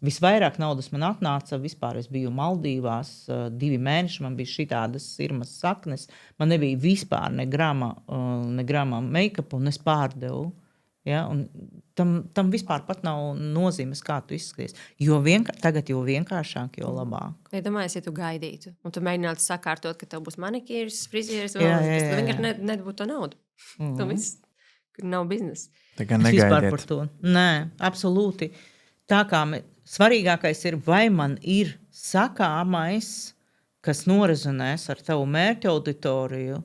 visvairāk naudas man atnāca, vispār es biju Maldīvās 2 mēneši, man bija šitādas sirmas saknes, man nebija vispār ne grama make-up, un es pārdevu. Ja, un tam vispār pat nav nozīmes, kā tu izskaties. Tagad jau vienkāršāk, jo labāk. Iedomājies, ja tu gaidītu, un tu mēģinātu sakārtot, ka tev būs manikīrs, frizieris, tas vienkārši nebūtu to naudu. Tu viss, nav biznesa. Tā kā negaidiet. Nē, absolūti. Tā kā svarīgākais ir, vai man ir sakāmais, kas norezonēs ar tavu mērķa auditoriju,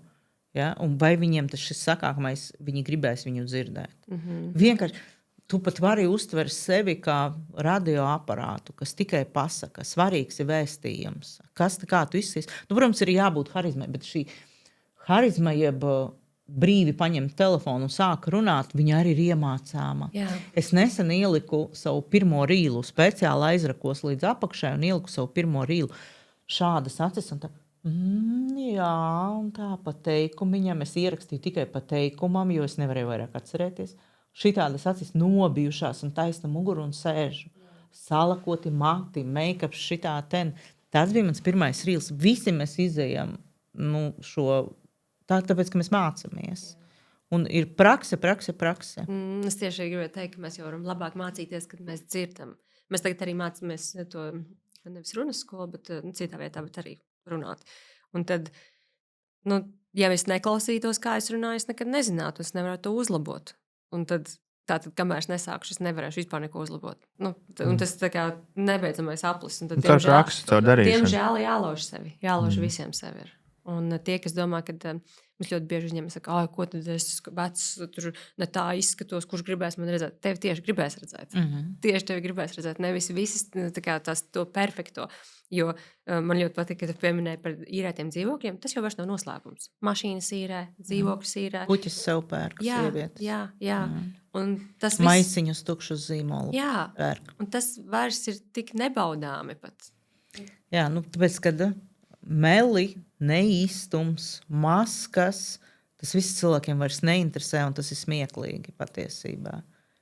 ja? Un vai viņiem tas šis sakāmais, viņi gribēs viņu dzirdēt. Vienkārši, tu pat vari uztvert sevi kā radioaparātu, kas tikai pasaka, svarīgs ir vēstījums. Kā tu izsies? Protams, ir jābūt harizmai, bet šī harizma, jeb brīvi paņemt telefonu un sāk runāt, viņa arī ir iemācāma. Jā. Es nesen ieliku savu pirmo rīlu, speciāli aizrakos līdz apakšai un ieliku savu pirmo rīlu. Šādas acis un tā. Jā, un tā pa teikumiņam. Es ierakstīju tikai pa teikumam, jo es nevarēju vairāk atcerēties. Šitādas acis nobijušās un taisna muguru un sēžu. Salakoti mati, make-ups, šitā ten. Tas bija mans pirmais rīls. Visi mēs izejam tāpēc, ka mēs mācamies. Un ir prakse. Es tieši gribēju teikt, ka mēs jau varam labāk mācīties, kad mēs dzirdam. Mēs tagad arī mācāmies to nevis runas skolu, bet citā vietā, bet arī runāt. Un tad, ja es neklausītos, kā es runāju, es nekad nezinātu, es nevaru to uzlabot. Un tad, kamēr es nesākšu, es nevarēšu vispār neko uzlabot. Un tas tā kā nebeidzamais aplis. Un tad, Tā ir praksa, caur darīšanu. Diemžēl jālauž sevi. Jālauž visiem sevi. Un tie, kas domā, ka mēs ļoti bieži uzņemam, saka, ko tad es vecs, tur ne tā izskatos, kurš gribēs man redzēt. Tevi tieši gribēs redzēt. Tieši tevi gribēs redzēt, nevis visas to perfekto. Jo man ļoti patīk, ka tu pieminēji par īrētiem dzīvokļiem. Tas jau vairs nav noslēpums. Mašīnas īrē, dzīvokļus īrē. Puķis sev pērk. Jā. Un tas maisiņus tukšus zīmolu. Jā. Pērk. Un tas vairs ir tik nebaudāmi pat. Jā, tāpēc, kad meli, neīstums, maskas, tas viss cilvēkiem vairs neinteresē, un tas ir smieklīgi patiesībā.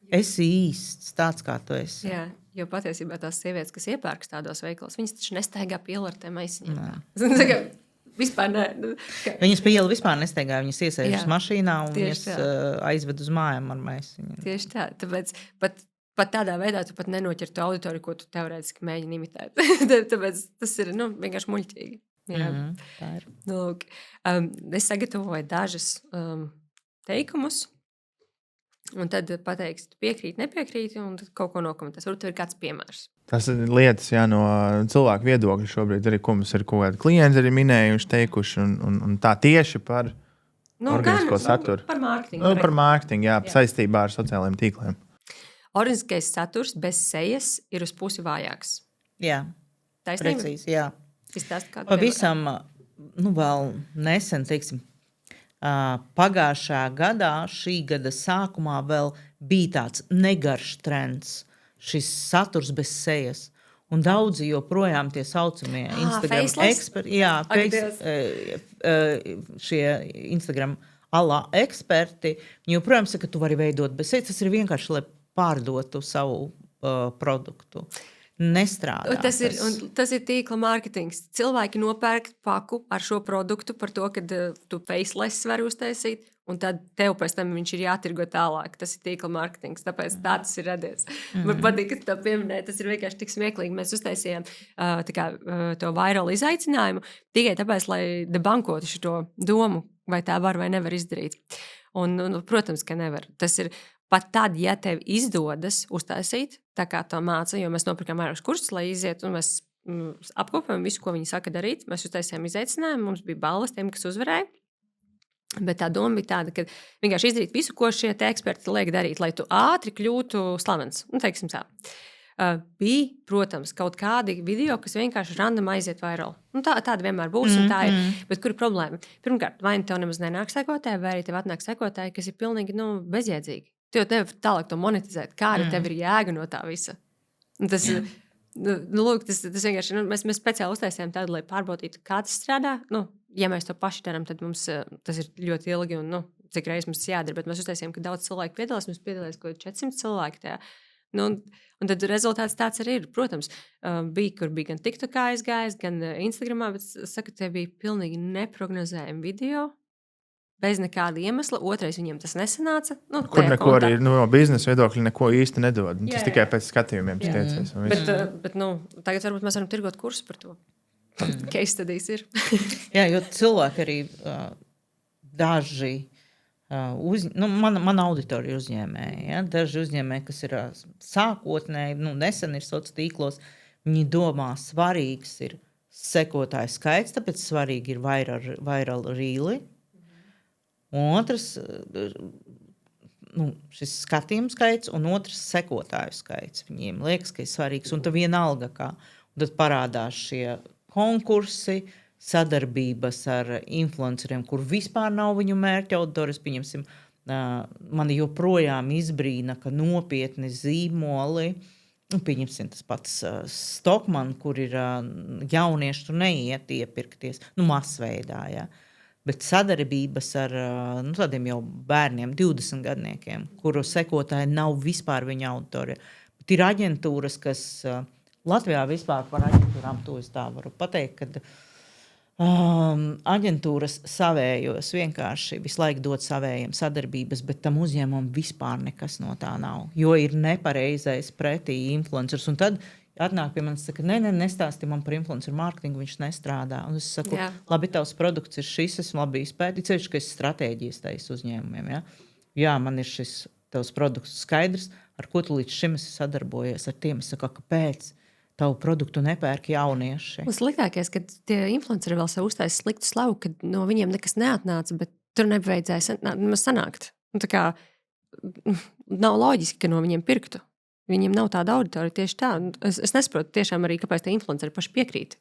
Esi īsts, tāds kā tu esi. Jā, jo patiesībā tās sievietes, kas iepērks tādos veikalos, viņas taču nestaigā pie iela ar tiem maisiņiem. Vispār ne. Viņas pie iela vispār nestaigā, viņas iesēžas mašīnā un viņas aizved uz mājām ar maisiņiem. Tieši tā, tāpēc pat tādā veidā tu pat nenoķer to auditoriju, ko tu teorētiski mēģini imitēt. Tāpēc tas ir vienkārši muļķīgi. Tā ir. Lūk, es sagatavoju dažus teikumus, un tad pateiksi, tu piekrīti, nepiekrīti, un tad kaut ko nokomentēs. Varbūt tev ir kāds piemērs. Tas ir lietas, no cilvēku viedokļa šobrīd arī, ko mums ir kaut kādi klienti arī minējuši, teikuši, un tā tieši par organisko saturu. Par mārketingu. Par mārketingu, jā, saistībā ar sociālajiem tīkliem. Organiskais saturs bez sejas ir uz pusi vājāks. Jā, taisnība? Precīzi, jā. Pavisam, vēl nesen, teiksim, pagājušā gadā, šī gada sākumā vēl bija tāds negarš trends, šis saturs bez sejas. Un daudzi joprojām tie saucamie Instagram eksperti, šie Instagram eksperti, viņi joprojām saka, ka tu vari veidot bez sejas. Tas ir vienkārši, lai pārdotu savu produktu. Nestrādā. Tas ir tīkla mārketings. Cilvēki nopērk paku ar šo produktu par to, ka tu faceless vari uztaisīt, un tad tev pēc tam viņš ir jātirgo tālāk. Tas ir tīkla mārketings, tāpēc tā tas ir radies. Man patīk, ka tu to pieminēji, tas ir vienkārši tik smieklīgi. Mēs uztaisījām to viral izaicinājumu tikai tāpēc, lai debankotu šo domu, vai tā var vai nevar izdarīt. Un protams, ka nevar. Tas ir pat tad, ja tev izdodas uztaisīt, tā kā to māca, jo mēs nopirkām vairākus kursus, lai iziet, un mēs apkopējam visu, ko viņi saka darīt. Mēs uztaisījām izaicinājumu, mums bija balvas tiem, kas uzvarēja. Bet tā doma bija tāda, ka vienkārši izdarīt visu, ko šie eksperti liek darīt, lai tu ātri kļūtu slavens. Teiksim tā. Bija, protams, kaut kādi video, kas vienkārši random aiziet viral. Tāda vienmēr būs, un tā ir. Bet kur ir problēma? Pirmkārt, vai tev nemaz nenāk sekotāji, vai arī tev atnāk sekotāji, kas ir pilnīgi bezjēdzīgi. Tu jau tev tālāk to monetizēt. Kāda tev ir jēga no tā visa? Tas vienkārši, mēs speciāli uztaisījām tādu, lai pārbaudītu, kā tas strādā. Ja mēs to paši darām, tad mums tas ir ļoti ilgi un cik reizes mums tas jādara. Bet mēs uztaisījām, ka daudz cilvēku piedalās. Mums piedalās kaut 400 cilvēki tajā. Un tad rezultāts tāds arī ir. Protams, kur bija gan TikTokā aizgājis, gan Instagramā, bet saka, tie bija pilnīgi neprognozējami video. Bez nekāda iemesla. Otrais viņiem tas nesanāca. Kur neko arī no biznesa viedokļa neko īsti nedod. Tas tikai pēc skatījumiem tiecies. Bet tagad varbūt mēs varam tirgot kursu par to. Case studies ir. Jā, jo cilvēki arī daži, mana auditorija uzņēmēji, ja? Daži uzņēmēji, kas ir sākotnēji, nesen ir sociālos tīklos, viņi domā, svarīgs ir sekotāju skaits, tāpēc svarīgi ir viral rīli. Un otrs, šis skatījuma skaits, un otrs sekotāju skaits. Viņiem liekas, ka ir svarīgs, un tad vienalga kā. Un tad parādās šie konkursi, sadarbības ar influenceriem, kur vispār nav viņu mērķa auditorijas. Pieņemsim, mani joprojām izbrīna, ka nopietni zīmoli, pieņemsim tas pats Stockmann, kur ir jaunieši tur neiet iepirkties, masveidā, jā. Bet sadarbības ar tādiem jau bērniem, 20 gadniekiem, kuru sekotāji nav vispār viņa auditorija. Bet ir aģentūras, kas Latvijā vispār par aģentūrām, to es tā varu pateikt, kad Aģentūras savējos vienkārši visu laiku dod savējiem sadarbības, bet tam uzņēmumam vispār nekas no tā nav. Jo ir nepareizais pretī influencers. Un tad atnāk pie manis, saka, nestāsti man par influenceru mārketingu, viņš nestrādā. Un es saku, labi, tavs produkts ir šis, esmu labi izpētījis, ceļš, ka es stratēģijas taisa uzņēmumiem. Jā, man ir šis tavs produkts skaidrs, ar ko tu līdz šim esi sadarbojies ar tiem. Es saku, kāpēc? Tavu produktu nepērk jaunieši. Un sliktākais, kad tie influenceri vēl sev uztaisa sliktu slavu, kad no viņiem nekas neatnāca, bet tur nebeidzēja sanākt. Un tā kā nav loģiski, ka no viņiem pirktu. Viņiem nav tāda auditorija tieši tā. Es nesaprotu tiešām arī, kāpēc tie influenceri paši piekrīt.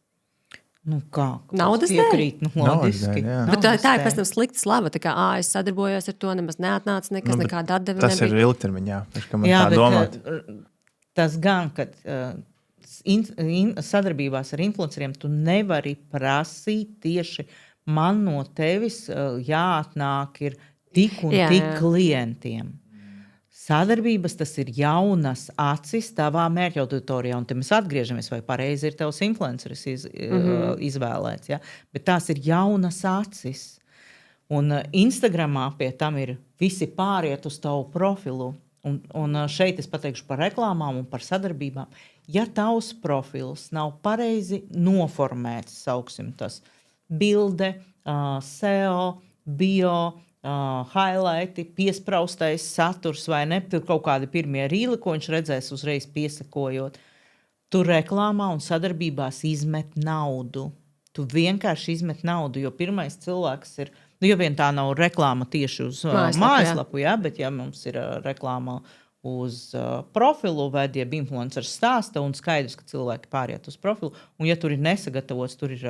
Kā? Naudas piekrīt? Loģiski. Bet tā ir pēc tam slikta slava. Tā kā, es sadarbojos ar to, nemaz neatnāca nekas, nekāda atdeve. Tas ir ilgtermiņā. Jā, bet tas gan, kad sadarbībās ar influenceriem tu nevari prasīt tieši man no tevis jāatnāk ir tik un tik klientiem. Sadarbības tas ir jaunas acis tavā mērķa auditorijā, un te mēs atgriežamies, vai pareizi ir tavs influenceris izvēlēts, ja? Bet tās ir jaunas acis. Un Instagramā pie tam ir visi pāriet uz tavu profilu, un šeit es pateikšu par reklāmām un par sadarbībām. Ja tavs profils nav pareizi noformēts, sauksim tas, bilde, SEO, bio, highlighti, piespraustais saturs vai ne, tur kaut kādi pirmie rīli, ko viņš redzēs uzreiz piesakojot. Tu reklāmā un sadarbībās izmet naudu. Tu vienkārši izmet naudu, jo pirmais cilvēks ir, jo vien tā nav reklāma tieši uz mājaslapu, bet ja mums ir reklāma uz profilu vai jeb influenceris stāsta un skaidrs, ka cilvēki pāriet uz profilu, un ja tur ir nesagatavots, tur ir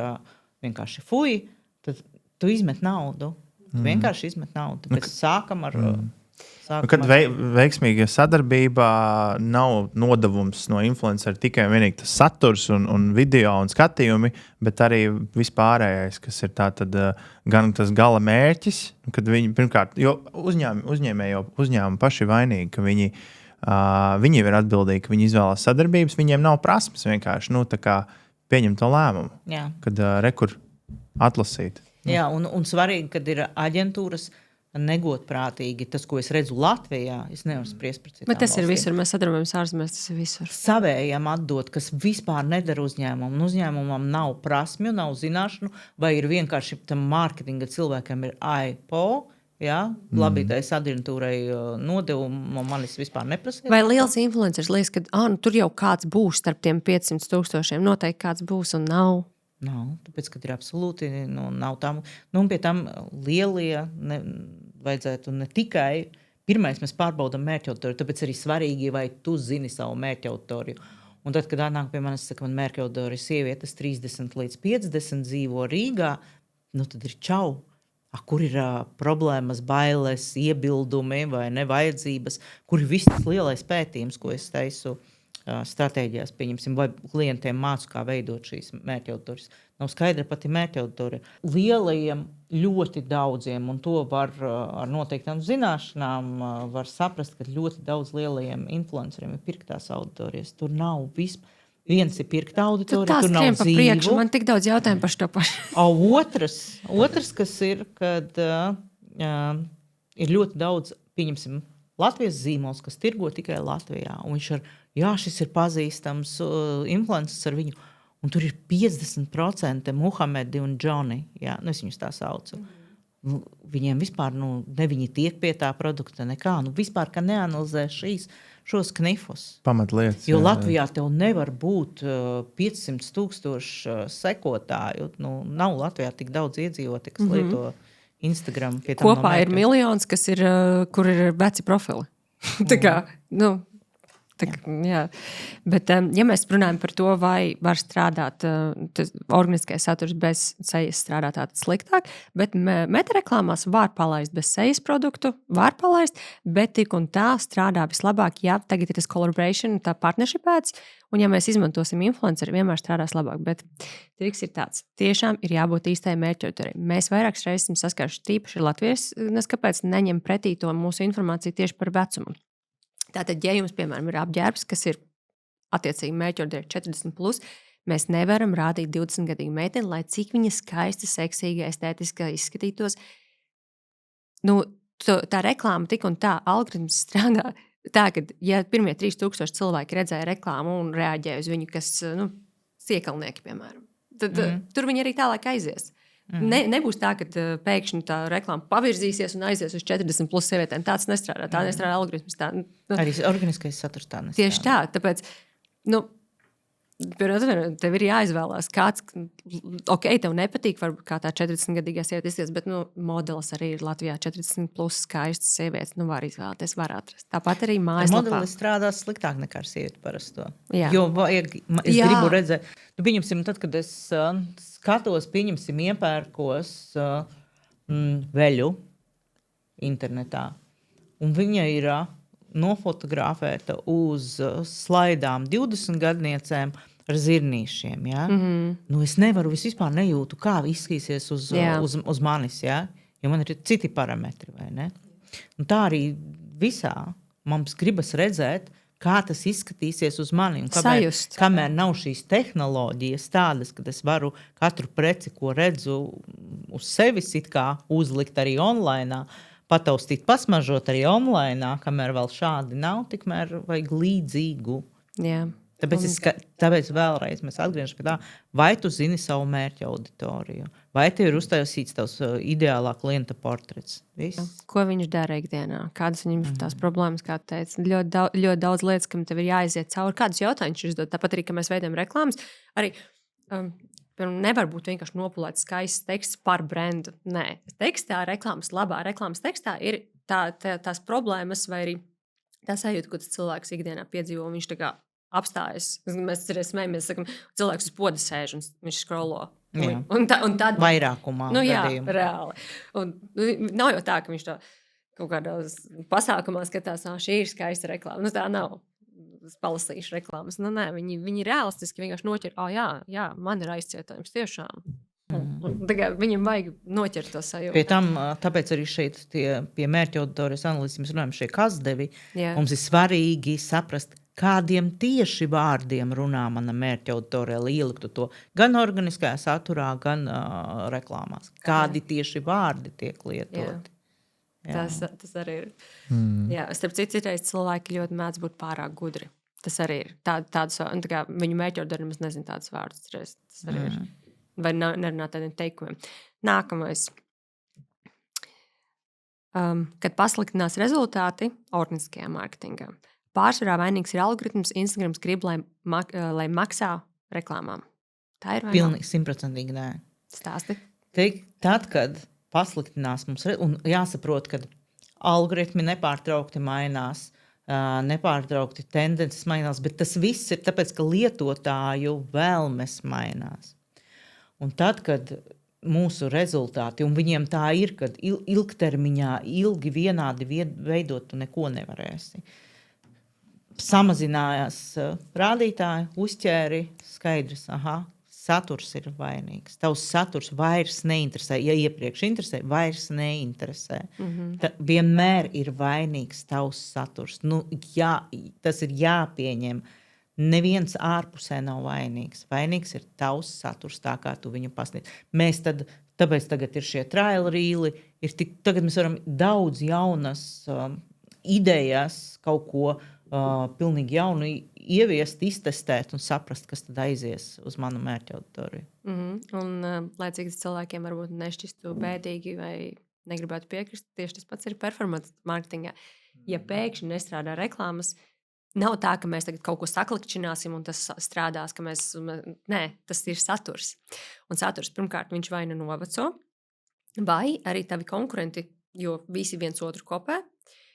vienkārši fuji, tad tu izmet naudu. Tu vienkārši izmet naudu. Tāpēc sākam ar... Kad veiksmīga sadarbība nav nodevums no influencera tikai vienīgi tas saturs un video un skatījumi, bet arī vispārējais, kas ir tātad gan tas gala mērķis, kad viņi pirmkārt, jo uzņēmumi paši vainīgi, ka viņi ir atbildīgi, ka viņi izvēlās sadarbības, viņiem nav prasmes vienkārši, tā kā pieņemt to lēmumu, kad rekur atlasīt. Jā, un svarīgi, kad ir aģentūras negodprātīgi. Tas, ko es redzu Latvijā, es nevaru spriest par citām valstīm. Bet tas ir valstīm. visur, mēs sadarbojamies ārzemēs, tas ir visur. Savējam atdot, kas vispār nedara uzņēmumu. Uzņēmumam nav prasmju, nav zināšanu, vai ir vienkārši tam mārketinga cilvēkam ir IPO, labītais aģentūrai nodevumu manis vispār neprasīja. Vai liels influenceris liekas, ka tur jau kāds būs starp tiem 500,000, noteikti kāds būs un nav? Nav, tāpēc, ka ir absolūti nav tam. Un pie tam lielie vajadzētu ne tikai. Pirmais mēs pārbaudam mērķa auditoriju, tāpēc arī svarīgi, vai tu zini savu mērķa auditoriju. Un tad, kad nāk pie manis, saka, man mērķa auditorija sievietes 30 līdz 50 dzīvo Rīgā, tad ir čau. Kur ir problēmas, bailes, iebildumi vai nevajadzības, kur ir viss tas lielais pētījums, ko es taisu stratēģijās, pieņemsim, vai klientiem mācu, kā veidot šīs mērķa auditorijas. Nav skaidra pati mērķa auditorija. Lielajiem ļoti daudziem, un to var ar noteiktām zināšanām var saprast, ka ļoti daudz lielajiem influenceriem ir pirktās auditorijas. Tur nav vispār. Viens ir pirkta auditorija, tur nav dzīvu. Priekšu. Man tik daudz jautājumu par šo pašu. Otrs, kas ir, kad ir ļoti daudz, pieņemsim, Latvijas zīmols, kas tirgo tikai Latvijā. Un viņš šis ir pazīstams influencers ar viņu. Un tur ir 50% Muhamedi un Džoni. Es viņus tā saucu. Viņiem vispār, ne viņi tiek pie tā produkta nekā. Vispār, ka neanalizē šos knifus. Pamatlietas. Jo Latvijā tev nevar būt 500,000 sekotāju. Nav Latvijā tik daudz iedzīvotāju, kas lieto Instagram. Kopā ir miljons, kas ir, kur ir veci profili. Tā kā, jā. Bet, ja mēs runājam par to, vai var strādāt organiskais saturs bez sejas, strādāt tātad sliktāk, bet metareklāmās var palaist bez sejas produktu, var palaist, bet tik un tā strādā vislabāk, ja tagad ir tas collaboration, tā partnership ads, un ja mēs izmantosim influenceri, vienmēr strādās labāk. Bet triks ir tāds, tiešām ir jābūt īstai mērķa auditorijai. Mēs vairākas reizes esam saskāruši tīpaši ar Latvijas, kāpēc neņem pretī to mūsu informāciju tieši par vecumu. Tātad, ja jums, piemēram, ir apģērbs, kas ir attiecīgi mērķa auditorija 40+, Mēs nevaram rādīt 20-gadīgu meiteni, lai cik viņa skaista, seksīga, estētiska izskatītos. Nu, tā reklāma tik un tā, algoritms strādā tā, ka, ja pirmie 3000 cilvēki redzēja reklāmu un reaģēja uz viņu, kas, siekalnieki, piemēram, tad tur viņi arī tālāk aizies. Nebūs tā, ka pēkšņi tā reklāma pavirzīsies un aizies uz 40 plus sievietēm. Tāds nestrādā. Tā nestrādā algoritms. Arī organiskais saturs tā nestrādā. Tieši tā. Tāpēc, tev ir jāizvēlās, kāds, tev nepatīk, varbūt kā tā 40-gadīgā sieviete izskatās, bet modelis arī ir Latvijā 40 plus skaistas sievietes. Var izvēlēties, var atrast. Tāpat arī mājaslapā. Modelis strādā sliktāk nekā ar sievieti parasto. Jā. Jo vajag, es gribu redzēt, pieņemsim, tad, kad es skatos, iepērkos veļu internetā, un viņa ir nofotografēta uz slaidām 20 gadniecēm ar zirnīšiem. Ja? Es nevaru, vispār nejūtu, kā izskatīsies uz manis, ja? Jo man ir citi parametri. Vai ne? Un tā arī visā mums gribas redzēt, kā tas izskatīsies uz mani. Kamēr nav šīs tehnoloģijas tādas, kad es varu katru preci, ko redzu uz sevis, it kā uzlikt arī online, pataustīt, pasmažot arī online, kamēr vēl šādi nav, tikmēr vajag līdzīgu. Jā. Tāpēc vēlreiz mēs atgriežamies pie tā, vai tu zini savu mērķa auditoriju, vai tev ir uztaisīts tavs ideālā klienta portrets. Viss. Ko viņš dara ikdienā? Kādas viņam ir tās problēmas, kā tu teici? Ļoti daudz lietas, kam tev ir jāiziet cauri. Kādus jautājumus uzdot? Tāpat arī, ka mēs veidojam reklāmas, arī nevar būt vienkārši nopulēts skaists teksts par brendu. Nē, tekstā, labā reklāmas tekstā ir tās problēmas vai arī tā sajūta, ko tas cilvēks ikdienā piedzīvo. Viņš tā kā apstājas. Mēs smējamies, sakam, cilvēks uz poda sēž un viņš scrollo. Un tad vairākumā. Reāli. Un nav jau tā, ka viņš to kaut kādos pasākumā skatās, šī ir skaista reklāma. Tā nav. Es palasīšu reklāmas. Nē, viņi realistiski vienkārši noķer, jā, man ir aizcietojums tiešām. Viņam vajag noķert to sajūtu. Pie tam, tāpēc arī šeit pie mērķa auditorijas analīzes mēs runājam šie kasdevi. Mums ir svarīgi saprast, kādiem tieši vārdiem runā mana mērķa auditorija, lai ieliktu to gan organiskajā saturā, gan reklāmās. Kādi tieši vārdi tiek lietoti. Tas arī ir. Jā, starp citu, citreiz cilvēki ļoti mēdz būt pārāk gudri. Tas arī ir. Viņu mērķa auditorija nemaz nezina tādus vārdus. Tas arī ir. Vai nerunā tādiem teikumiem. Nākamais. Kad pasliktinās rezultāti organiskajā mārketingā. Pārsvarā vainīgs ir algoritms, Instagrams grib, lai maksā reklāmām. Tā ir vainīga? Pilnīgi 100% nē. Stāsti. Tad, kad pasliktinās mums, un jāsaprot, ka algoritmi nepārtraukti mainās, nepārtraukti tendences mainās, bet tas viss ir tāpēc, ka lietotāju vēlmes mainās. Un tad, kad mūsu rezultāti, un viņiem tā ir, kad ilgtermiņā ilgi vienādi veidot, tu neko nevarēsi. Samazinājās rādītāji, uzķēri, skaidrs, saturs ir vainīgs. Tavs saturs vairs neinteresē, ja iepriekš interesē, vairs neinteresē. Vienmēr ir vainīgs tavs saturs. Tas ir jāpieņem. Neviens ārpusē nav vainīgs. Vainīgs ir tavs saturs, tā kā tu viņu pasniedz. Tāpēc tagad ir šie trial rīli, tagad mēs varam daudz jaunas idejas, kaut ko pilnīgi jaunu ieviest, iztestēt un saprast, kas tad aizies uz manu mērķa auditoriju. Un, lai cik cilvēkiem varbūt nešķistu bēdīgi vai negribētu piekrist, tieši tas pats ir performance marketingā. Ja pēkšņi nestrādā reklāmas, nav tā, ka mēs tagad kaut ko saklikšķināsim un tas strādās, ka nē, tas ir saturs. Un saturs, pirmkārt, viņš vai nu noveco, vai arī tavi konkurenti, jo visi viens otru kopē,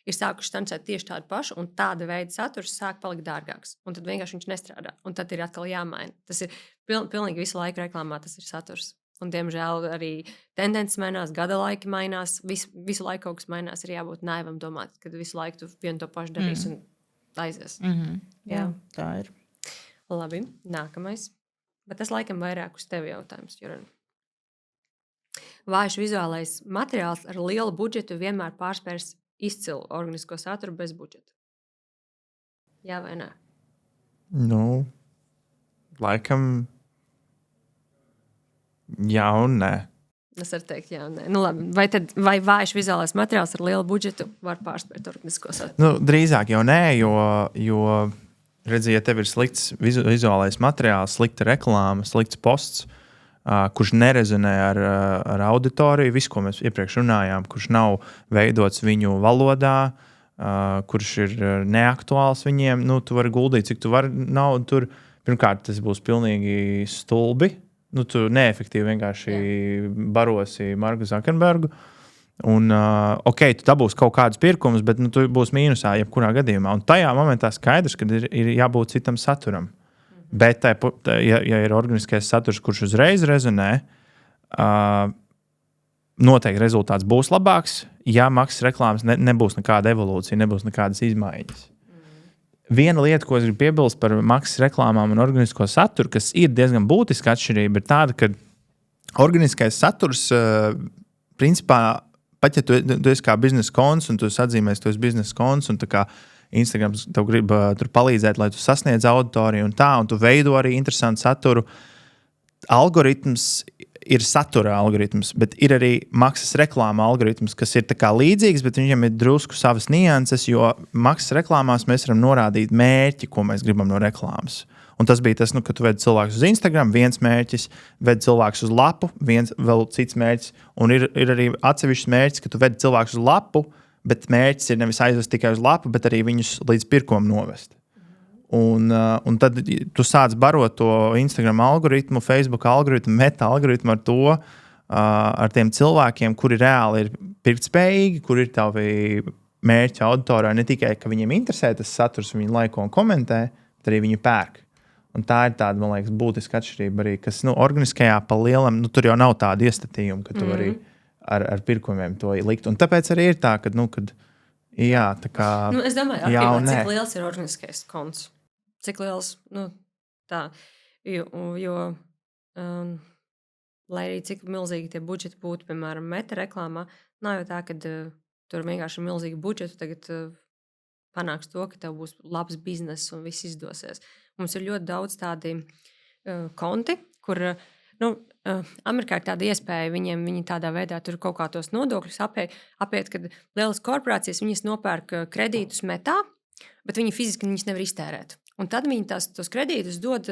ir sākuši stancēt tieši tādu pašu, un tāda veida saturs sāk palikt dārgāks. Un tad vienkārši viņš nestrādā. Un tad ir atkal jāmaina. Tas ir pilnīgi visu laiku reklāmā, tas ir saturs. Un, diemžēl, arī tendences mainās, gada laiki mainās, visu laiku kaut kas mainās. Ir jābūt naivam domāt, kad visu laiku tu vienu to pašu darīsi un aizies. Jā, tā ir. Labi, nākamais. Bet tas laikam vairāk uz tevi jautājums, Juran. Vājš vizuālais materiāls ar lielu budžetu vienmēr pārspērs izcilu organisko saturu bez budžeta. Jā vai nē? Laikam Jā un nē. Es varu teikt, jā, nē. Nu, labi. Vai vājš vizuālais materiāls ar lielu budžetu var pārspēt organisko saturu? Nu, drīzāk jau nē, jo redzi, ja tev ir slikts vizuālais materiāls, slikta reklāma, slikts posts, kurš nerezonē ar auditoriju, visu, ko mēs iepriekš runājām, kurš nav veidots viņu valodā, kurš ir neaktuāls viņiem, nu, tu vari guldīt, cik tu vari naudu tur. Pirmkārt, tas būs pilnīgi stulbi. Nu, tu neefektīvi vienkārši barosi Marku Zuckerbergu. Un, tu dabūsi kaut kādus pirkumus, bet tu būsi mīnusā jebkurā gadījumā. Un tajā momentā skaidrs, ka ir jābūt citam saturam. Bet, ja ir organiskais saturs, kurš uzreiz rezonē, noteikti rezultāts būs labāks, ja maksas reklāmas nebūs nekāda evolūcija, nebūs nekādas izmaiņas. Viena lieta, ko es gribu piebilst par maksas reklāmām un organisko saturu, kas ir diezgan būtiska atšķirība, ir tāda, ka organiskais saturs, principā, pat ja tu esi kā biznesa konts un tu atzīmēsi, tu esi biznesa konts un tā kā Instagrams tev grib tur palīdzēt, lai tu sasniedz auditoriju un tu veido arī interesantu saturu. Algoritms ir satura algoritms, bet ir arī maksas reklāma algoritms, kas ir tā kā līdzīgs, bet viņam ir drusku savas nianses, jo maksas reklāmās mēs varam norādīt mērķi, ko mēs gribam no reklāmas. Un tas bija tas, ka tu vedi cilvēkus uz Instagram, viens mērķis, vedi cilvēkus uz lapu, viens vēl cits mērķis, un ir arī atsevišķs mērķis, ka tu vedi cilvēkus uz lapu, bet mērķis ir nevis aizvest tikai uz lapu, bet arī viņus līdz pirkumam novest. Un tad tu sāc barot to Instagram algoritmu, Facebook algoritmu, Meta algoritmu ar to, ar tiem cilvēkiem, kuri reāli ir pirktspējīgi, kuri ir tavi mērķa auditorija, ne tikai, ka viņiem interesē tas saturs, viņi laiko un komentē, bet arī viņi pērk. Un tā ir tāda, man liekas, būtiska atšķirība arī, kas, organiskajā pa lielam, tur jau nav tāda iestatījuma, ka tu vari ar pirkumiem to likt. Un tāpēc arī ir tā, ka, jā, tā kā... Es domāju, cik liels ir organiskais konts. Cik liels, tā, jo lai arī cik milzīgi tie budžeti būtu, piemēram, Meta reklāmā, nav jau tā, ka tur vienkārši ir milzīgi budžeti, tagad panāks to, ka tev būs labs bizness un viss izdosies. Mums ir ļoti daudz tādi konti, kur, Amerikā ir tāda iespēja viņi tādā veidā tur kaut kā tos nodokļus apiet, kad lielas korporācijas, viņas nopērk kredītus Metā, bet viņi fiziski viņus nevar iztērēt. Un tad viņi tos kredītus dod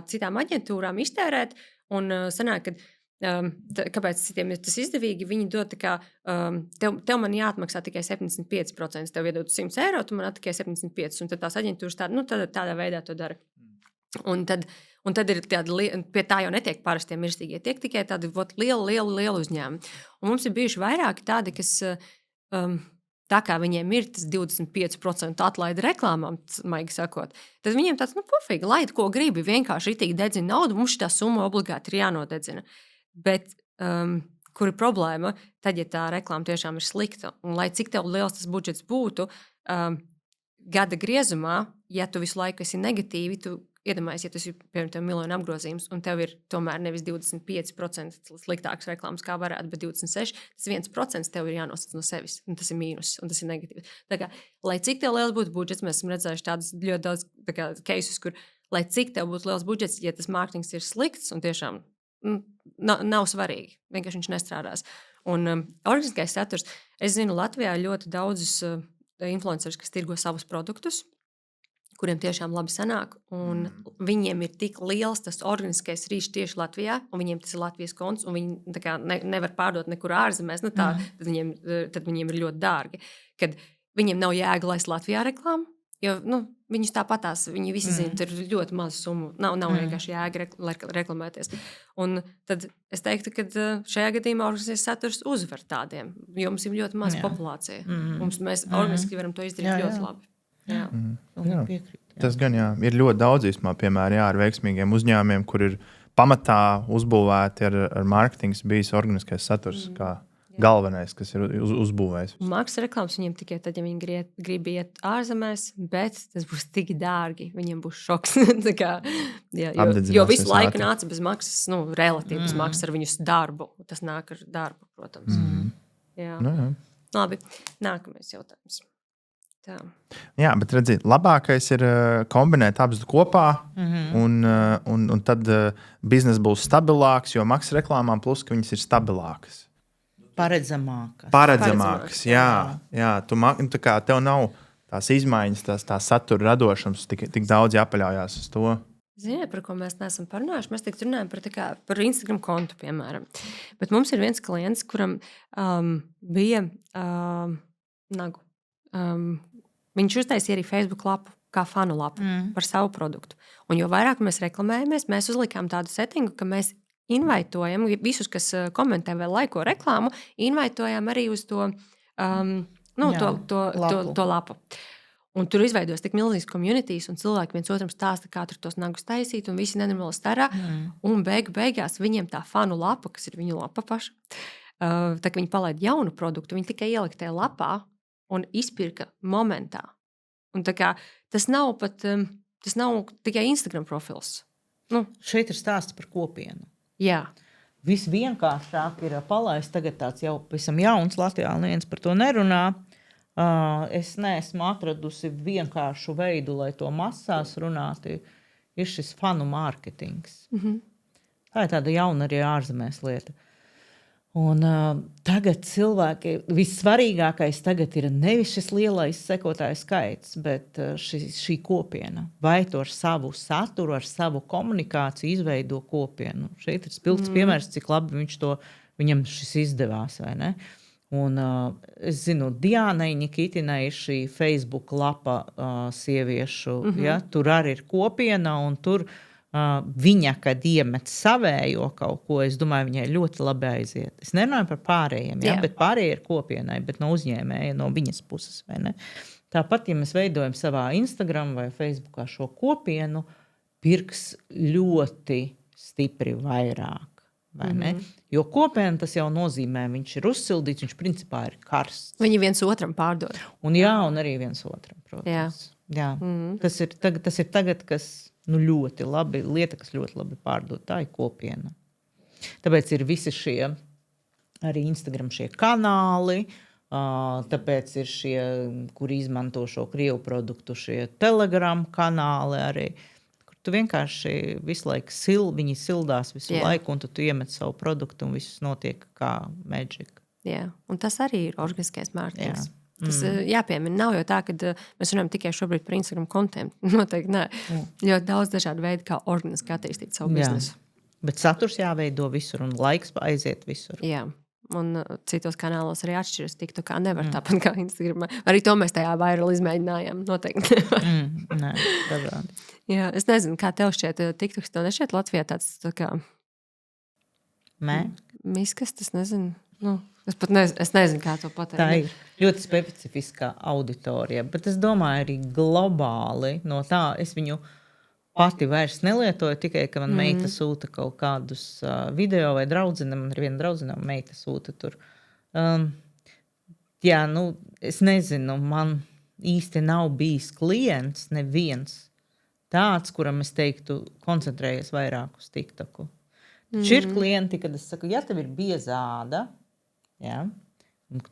citām aģentūrām iztērēt. Un sanāk, ka kāpēc citiem ir tas izdevīgi, viņi dod tev man jāatmaksā tikai 75%. Tev iedod 100 eiro, tu man tikai 75. Un tad tās aģentūras tādā veidā to dara. Un tad ir tādi, pie tā jau netiek parastie mirstīgie, tiek tikai tādi lieli uzņēmumi. Un mums ir bijuši vairāki tādi, kas... Tā kā viņiem ir tas 25% atlaide reklāmām, maigi sakot, tad viņiem tāds, pofīgi, laid, ko gribi, vienkārši itīgi dedzina naudu, mums šitā summa obligāti ir jānodedzina. Bet, kur ir problēma, tad, ja tā reklāma tiešām ir slikta, un lai cik tev liels tas budžets būtu, gada griezumā, ja tu visu laiku esi negatīvi, tu iedomājies, ja tas ir, piemēram, 1 miljonu apgrozījums, un tev ir tomēr nevis 25% sliktāks reklāmas, kā varētu, bet 26%, tas 1% tev ir jānosaka no sevis, un tas ir mīnus, un tas ir negatīvs. Tā kā, lai cik tev liels būtu budžets, mēs esam redzējuši tādus ļoti daudz keisus, kur, lai cik tev būtu liels budžets, ja tas mārketings ir slikts, un tiešām nav svarīgi, vienkārši viņš nestrādās. Un organiskais saturs, es zinu, Latvijā ļoti daudzus influencerus, kas tirgo savus produktus, kuriem tiešām labi sanāk, un viņiem ir tik liels tas organiskais rīšs tieši Latvijā, un viņiem tas ir Latvijas konts, un viņi nevar pārdot nekur ārzemēs, tad viņiem ir ļoti dārgi. Kad viņiem nav jēga laist Latvijā reklāmu, jo viņus tāpatās, viņi visi zina, tur ir ļoti maz summu, nav vienkārši jēga reklamēties. Un tad es teiktu, ka šajā gadījumā organiskais saturs uzvar tādiem, jo mums ir ļoti maz populācija. Mēs organiski varam to izdarīt ļoti labi. Jā. Tas gan jā, ir ļoti daudz īstenībā, piemēram, ar veiksmīgiem uzņēmumiem, kur ir pamatā uzbūvēti ar mārketings bijis organiskais saturs kā galvenais, kas ir uzbūvējis. Maksas reklāmas viņiem tikai tad, ja viņi grib iet ārzemēs, bet tas būs tik dārgi, viņiem būs šoks. jo visu laiku nāca bez maksas, relatīvi bez maksas ar viņus darbu. Tas nāk ar darbu, protams. Jā. Jā. Labi, nākamais jautājums. Tā. Jā, bet redziet, labākais ir kombinēt abus kopā, un tad biznesa būs stabilāks, jo maksas reklāmām plus, ka viņas ir stabilākas. Paredzamākas, jā. Tā kā tev nav tās izmaiņas, tās satura radošums, tik daudz jāpaļaujās uz to. Ziniet, par ko mēs neesam parunājuši? Mēs tagad runājam par Instagram kontu, piemēram. Bet mums ir viens klients, kuram bija nagu. Viņš uztaisīja arī Facebook lapu, kā fanu lapu par savu produktu. Un jo vairāk mēs reklamējamies, mēs uzlikām tādu settingu, ka mēs invaitojam visus, kas komentē vai laiko reklāmu, invaitojam arī uz to, to lapu. Un tur izveidojas tik milzīgs komunitīs, un cilvēki viens otram stāsta, kā tur tos nagus taisīt, un visi nenormāli starā. Un beigās viņiem tā fanu lapa, kas ir viņu lapa paša, tā kā viņi palaid jaunu produktu, viņi tikai ielika tajā lapā un izpirka momentā. Un tā kā tas nav tikai Instagram profils. Šeit ir stāsts par kopienu. Jā. Visvienkāršāk ir palaist tagad tāds jau pavisam jauns Latvijā, neviens par to nerunā. Es neesmu atradusi vienkāršu veidu, lai to masās runātu. Ir šis fanu mārketings. Tā ir tāda jauna arī ārzemēs lieta. Un tagad cilvēki, vissvarīgākais tagad ir nevis šis lielais sekotāju skaits, bet šī kopiena. Vai to ar savu saturu, ar savu komunikāciju izveido kopienu. Šeit ir spilgts piemērs, cik labi viņam šis izdevās, vai ne? Un es zinu, Diānai Nikitinai ir šī Facebook lapa sieviešu. Ja? Tur arī ir kopiena, un tur viņa, kad iemet savējo kaut ko, es domāju, viņai ļoti labi aiziet. Es nerunāju par pārējiem, bet pārējie ir kopienai, bet no uzņēmēja, no viņas puses. Vai ne? Tāpat, ja mēs veidojam savā Instagram vai Facebookā šo kopienu, pirks ļoti stipri vairāk. Jo kopiena tas jau nozīmē, viņš ir uzsildīts, viņš principā ir karsts. Viņi viens otram pārdod. Un arī viens otram, protams. Jā. Tas ir tagad, kas ļoti labi, lieta, kas ļoti labi pārdod, tā ir kopiena. Tāpēc ir visi šie arī Instagram šie kanāli, tāpēc ir šie, kur izmanto šo krievu produktu, šie Telegram kanāli arī. Tu vienkārši visu laiku viņi sildās visu laiku, un tu iemet savu produktu, un viss notiek kā magic. Jā, un tas arī ir organiskais mārketings. Tas jāpiemina. Nav jau tā, ka mēs runājam tikai šobrīd par Instagram kontiem. Noteikti nē. Ļoti daudz dažādu veidu, kā organiski attīstīt savu biznesu. Bet saturs jāveido visur, un laiks aiziet visur. Jā. Un citos kanālos arī atšķiras. TikTokā nevar tāpat kā Instagramā. Arī to mēs tajā viral izmēģinājām. Noteikti nevar. Nē, dažādi. Jā, es nezinu, kā tev šķiet. TikToks tev nešķiet Latvijā tāds tā kā... Miskas, tas nezinu. Es nezinu, kā to pateikt. Tā ir ļoti specifiskā auditorija. Bet es domāju arī globāli no tā. Es viņu pati vairs nelietoju, tikai, ka man meita sūta kaut kādus video vai draudzene. Man ir viena draudzene, meita sūta tur. Es nezinu, man īsti nav bijis klients, neviens tāds, kuram es teiktu, koncentrējies vairāk uz TikToku. Ir klienti, kad es saku, ja tev ir biezāda,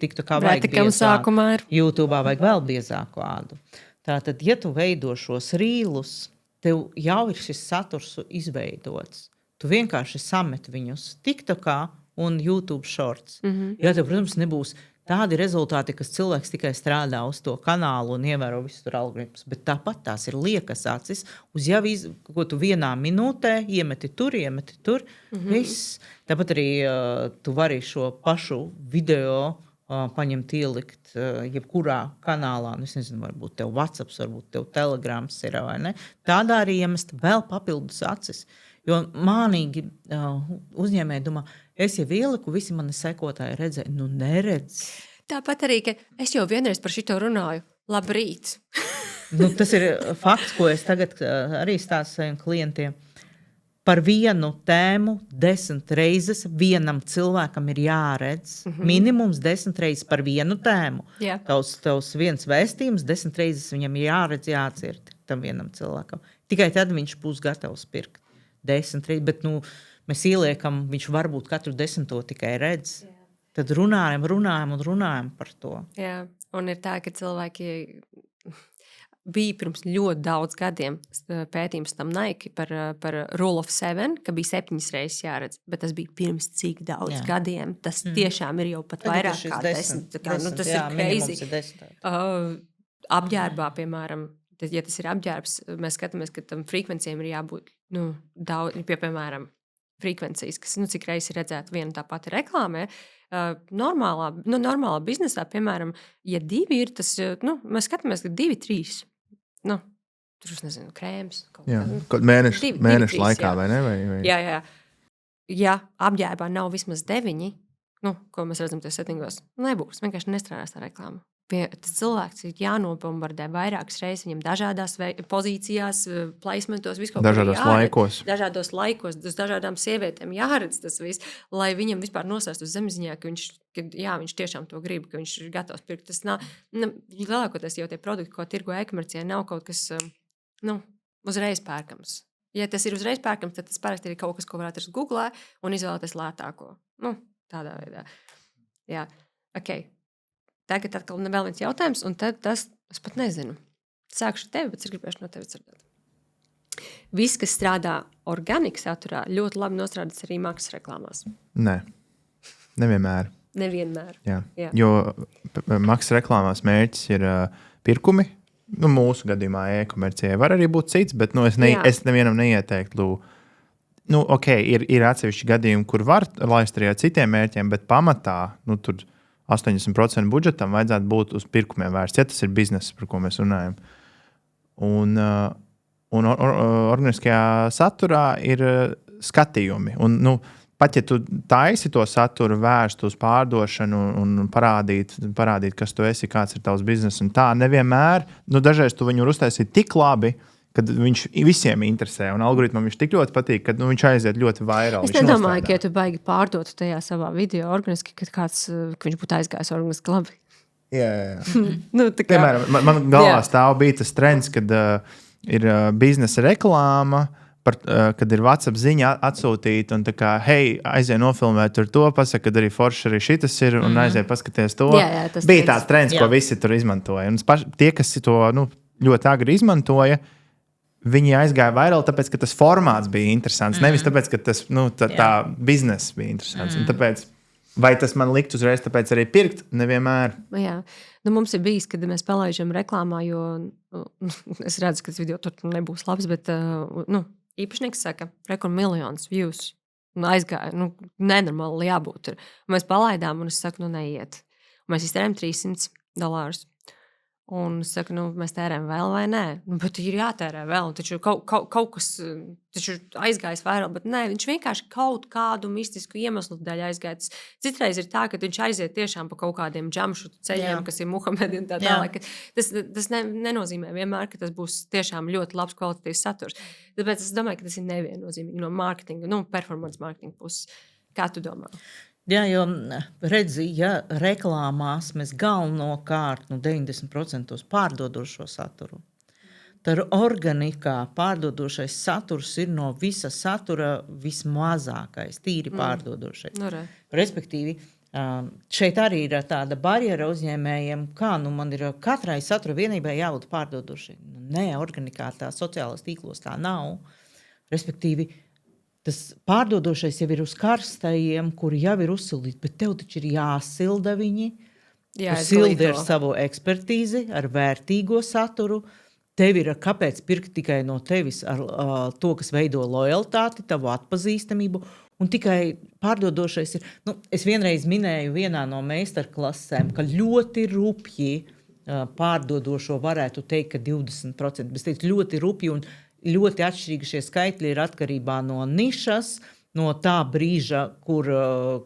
TikTokā vajag biezāku, YouTube'ā vajag vēl biezāku ādu. Tātad, ja tu veido šos rīlus, tev jau ir šis saturs izveidots. Tu vienkārši samet viņus TikTokā un YouTube shorts. Ja tev, protams, nebūs tādi rezultāti, kas cilvēks tikai strādā uz to kanālu un ievēro visu tur algoritmus, bet tāpat tās ir liekas acis uz jau ko tu vienā minūtē iemeti tur, viss. Tāpat arī tu vari šo pašu video paņemt, ielikt jebkurā kanālā. Es nezinu, varbūt tev WhatsApp, varbūt tev Telegrams ir, vai ne? Tādā arī iemest vēl papildus acis. Jo mānīgi uzņēmēji domā, es jau ieliku, visi mani sekotāji redzēja. Neredz. Tāpat arī, ka es jau vienreiz par šito runāju. Labrīt. Tas ir fakts, ko es tagad arī stāstu saviem klientiem. Par vienu tēmu 10 reizes vienam cilvēkam ir jāredz. Minimums 10 reizes par vienu tēmu. Tavs viens vēstījums 10 reizes viņam jāredz, jādzird tam vienam cilvēkam. Tikai tad viņš būs gatavs pirkt 10 reizes, bet mēs ieliekam, viņš varbūt katru 10. tikai redz. Tad runājam par to. Jā, un ir tā, ka cilvēki bija pirms ļoti daudz gadiem pētījums tam Nike par Rule of 7, ka bija 7 reizes jāredz, bet tas bija pirms cik daudz gadiem. Tas tiešām ir jau pat vairāk kā 10. Tas ir crazy. Apģērbā, piemēram, ja tas ir apģērbs, mēs skatāmies, ka tam frekvencijiem ir jābūt daudz, piemēram, frekvencijas, kas cik reizes ir redzēta viena tā pati reklāmē. Normālā biznesā, piemēram, ja 2 ir, tas, mēs skatāmies, ka 2, 3. Tur es nezinu, krēms. Kaut mēnešu laikā, vai ne? Vai? Jā. Ja apģērbā nav vismaz 9, ko mēs redzam tajos settingos, nebūs. Vienkārši nestrādās tā reklāma. Tas cilvēks ir jānobombardē vairākas reizes, viņam dažādās pozīcijās, placementos, dažādos laikos, uz dažādām sievietēm jāredz tas viss, lai viņam vispār nosēst uz zemziņā, ka viņš tiešām to grib, ka viņš ir gatavs pirkt. Tas nav, lielākoties jau tie produkti, ko tirgo e-komercijā, nav kaut kas, uzreiz pērkams. Ja tas ir uzreiz pērkams, tad tas parasti ir kaut kas, ko varētu atrast Googlē un izvēlēties lētāko. Tādā veidā. Jā, Tagad atkal vēl viens jautājums, un tad es pat nezinu. Sākšu ar tevi, bet es gribēšu no tevi dzirdēt. Viss, kas strādā organikas saturā, ļoti labi nostrādās arī maksas reklāmās. Nē, nevienmēr. Jā. Jo maksas reklāmās mērķis ir pirkumi. Mūsu gadījumā e-komercijai var arī būt cits, bet es nevienam neieteiktu. Ir atsevišķi gadījumi, kur var laist arī ar citiem mērķiem, bet pamatā tur 80% budžetam vajadzētu būt uz pirkumiem vērsts, ja tas ir bizness, par ko mēs runājam. Un organiskajā saturā ir skatījumi. Un, pat ja tu taisi to saturu vērst uz pārdošanu un parādīt, kas tu esi, kāds ir tavs bizness, un tā nevienmēr, dažreiz tu viņu uztaisīt tik labi, kad viņš visiem interesē, un algoritmam viņš tik ļoti patīk, ka viņš aiziet ļoti vairāk. Es nedomāju, ka ja tu baigi pārdot tajā savā video organiski, ka viņš būtu aizgājis organiski labi. Jā. Piemēram, man galvā bija tas trends, kad ir biznesa reklāma, kad ir WhatsApp ziņa atsūtīta, un tā kā, hei, aizēj nofilmēt tur to, pasaka, kad arī forši arī šitas ir, un aizēj paskaties to. Jā, bija tāds trends, ko visi tur izmantoja. Un tie, kas to ļoti agri izmantoja, viņi aizgāja vairāk, tāpēc, ka tas formāts bija interesants. Nevis tāpēc, ka tas tā biznesa bija interesants. Un tāpēc, vai tas man likt uzreiz tāpēc arī pirkt? Nevienmēr. Jā. Mums ir bijis, kad mēs palaižam reklāmā, jo es redzu, ka tas video tur nebūs labs, bet īpašnieks saka, rekord miljonus views. Aizgāja, nenormāli jābūt. Mēs palaidām, un es saku, neiet. Un mēs iztērējam $300. Un es saku, mēs tērējam vēl vai nē. Bet ir jātērē vēl. Taču kaut kas aizgājis vairāk, bet nē, viņš vienkārši kaut kādu mistisku iemeslu dēļ aizgājis. Citreiz ir tā, ka viņš aiziet tiešām pa kaut kādiem džamšu ceļiem, kas ir Muhamedi un tā tālāk. Tas nenozīmē vienmēr, ka tas būs tiešām ļoti labs kvalitatīvs saturs. Tāpēc es domāju, ka tas ir neviennozīmīgi no mārketinga, performance marketing puses. Kā tu domā? Jā, jo redzi, ja reklāmās mēs galvenokārt 90% pārdodošo saturu, tad organikā pārdodošais saturs ir no visa satura vismazākais, tīri pārdodošais. Respektīvi, šeit arī ir tāda barjera uzņēmējiem, kā man ir katrai satura vienībai jābūt pārdodošai. Nē, organikā tā sociālās tīklos tā nav. Respektīvi, tas pārdodošais jau ir uz karstajiem, kuri jau ir uzsildīti, bet tev taču ir jāsilda viņi. Sildi ar savu ekspertīzi, ar vērtīgo saturu. Tev ir kāpēc pirkt tikai no tevis ar to, kas veido lojalitāti, tavu atpazīstamību. Un tikai pārdodošais ir, es vienreiz minēju vienā no meistarklasēm, ka ļoti rupji pārdodošo varētu teikt, ka 20%. Bet teicu, ļoti rupji un ļoti atšķirīgi šie skaitļi ir atkarībā no nišas, no tā brīža,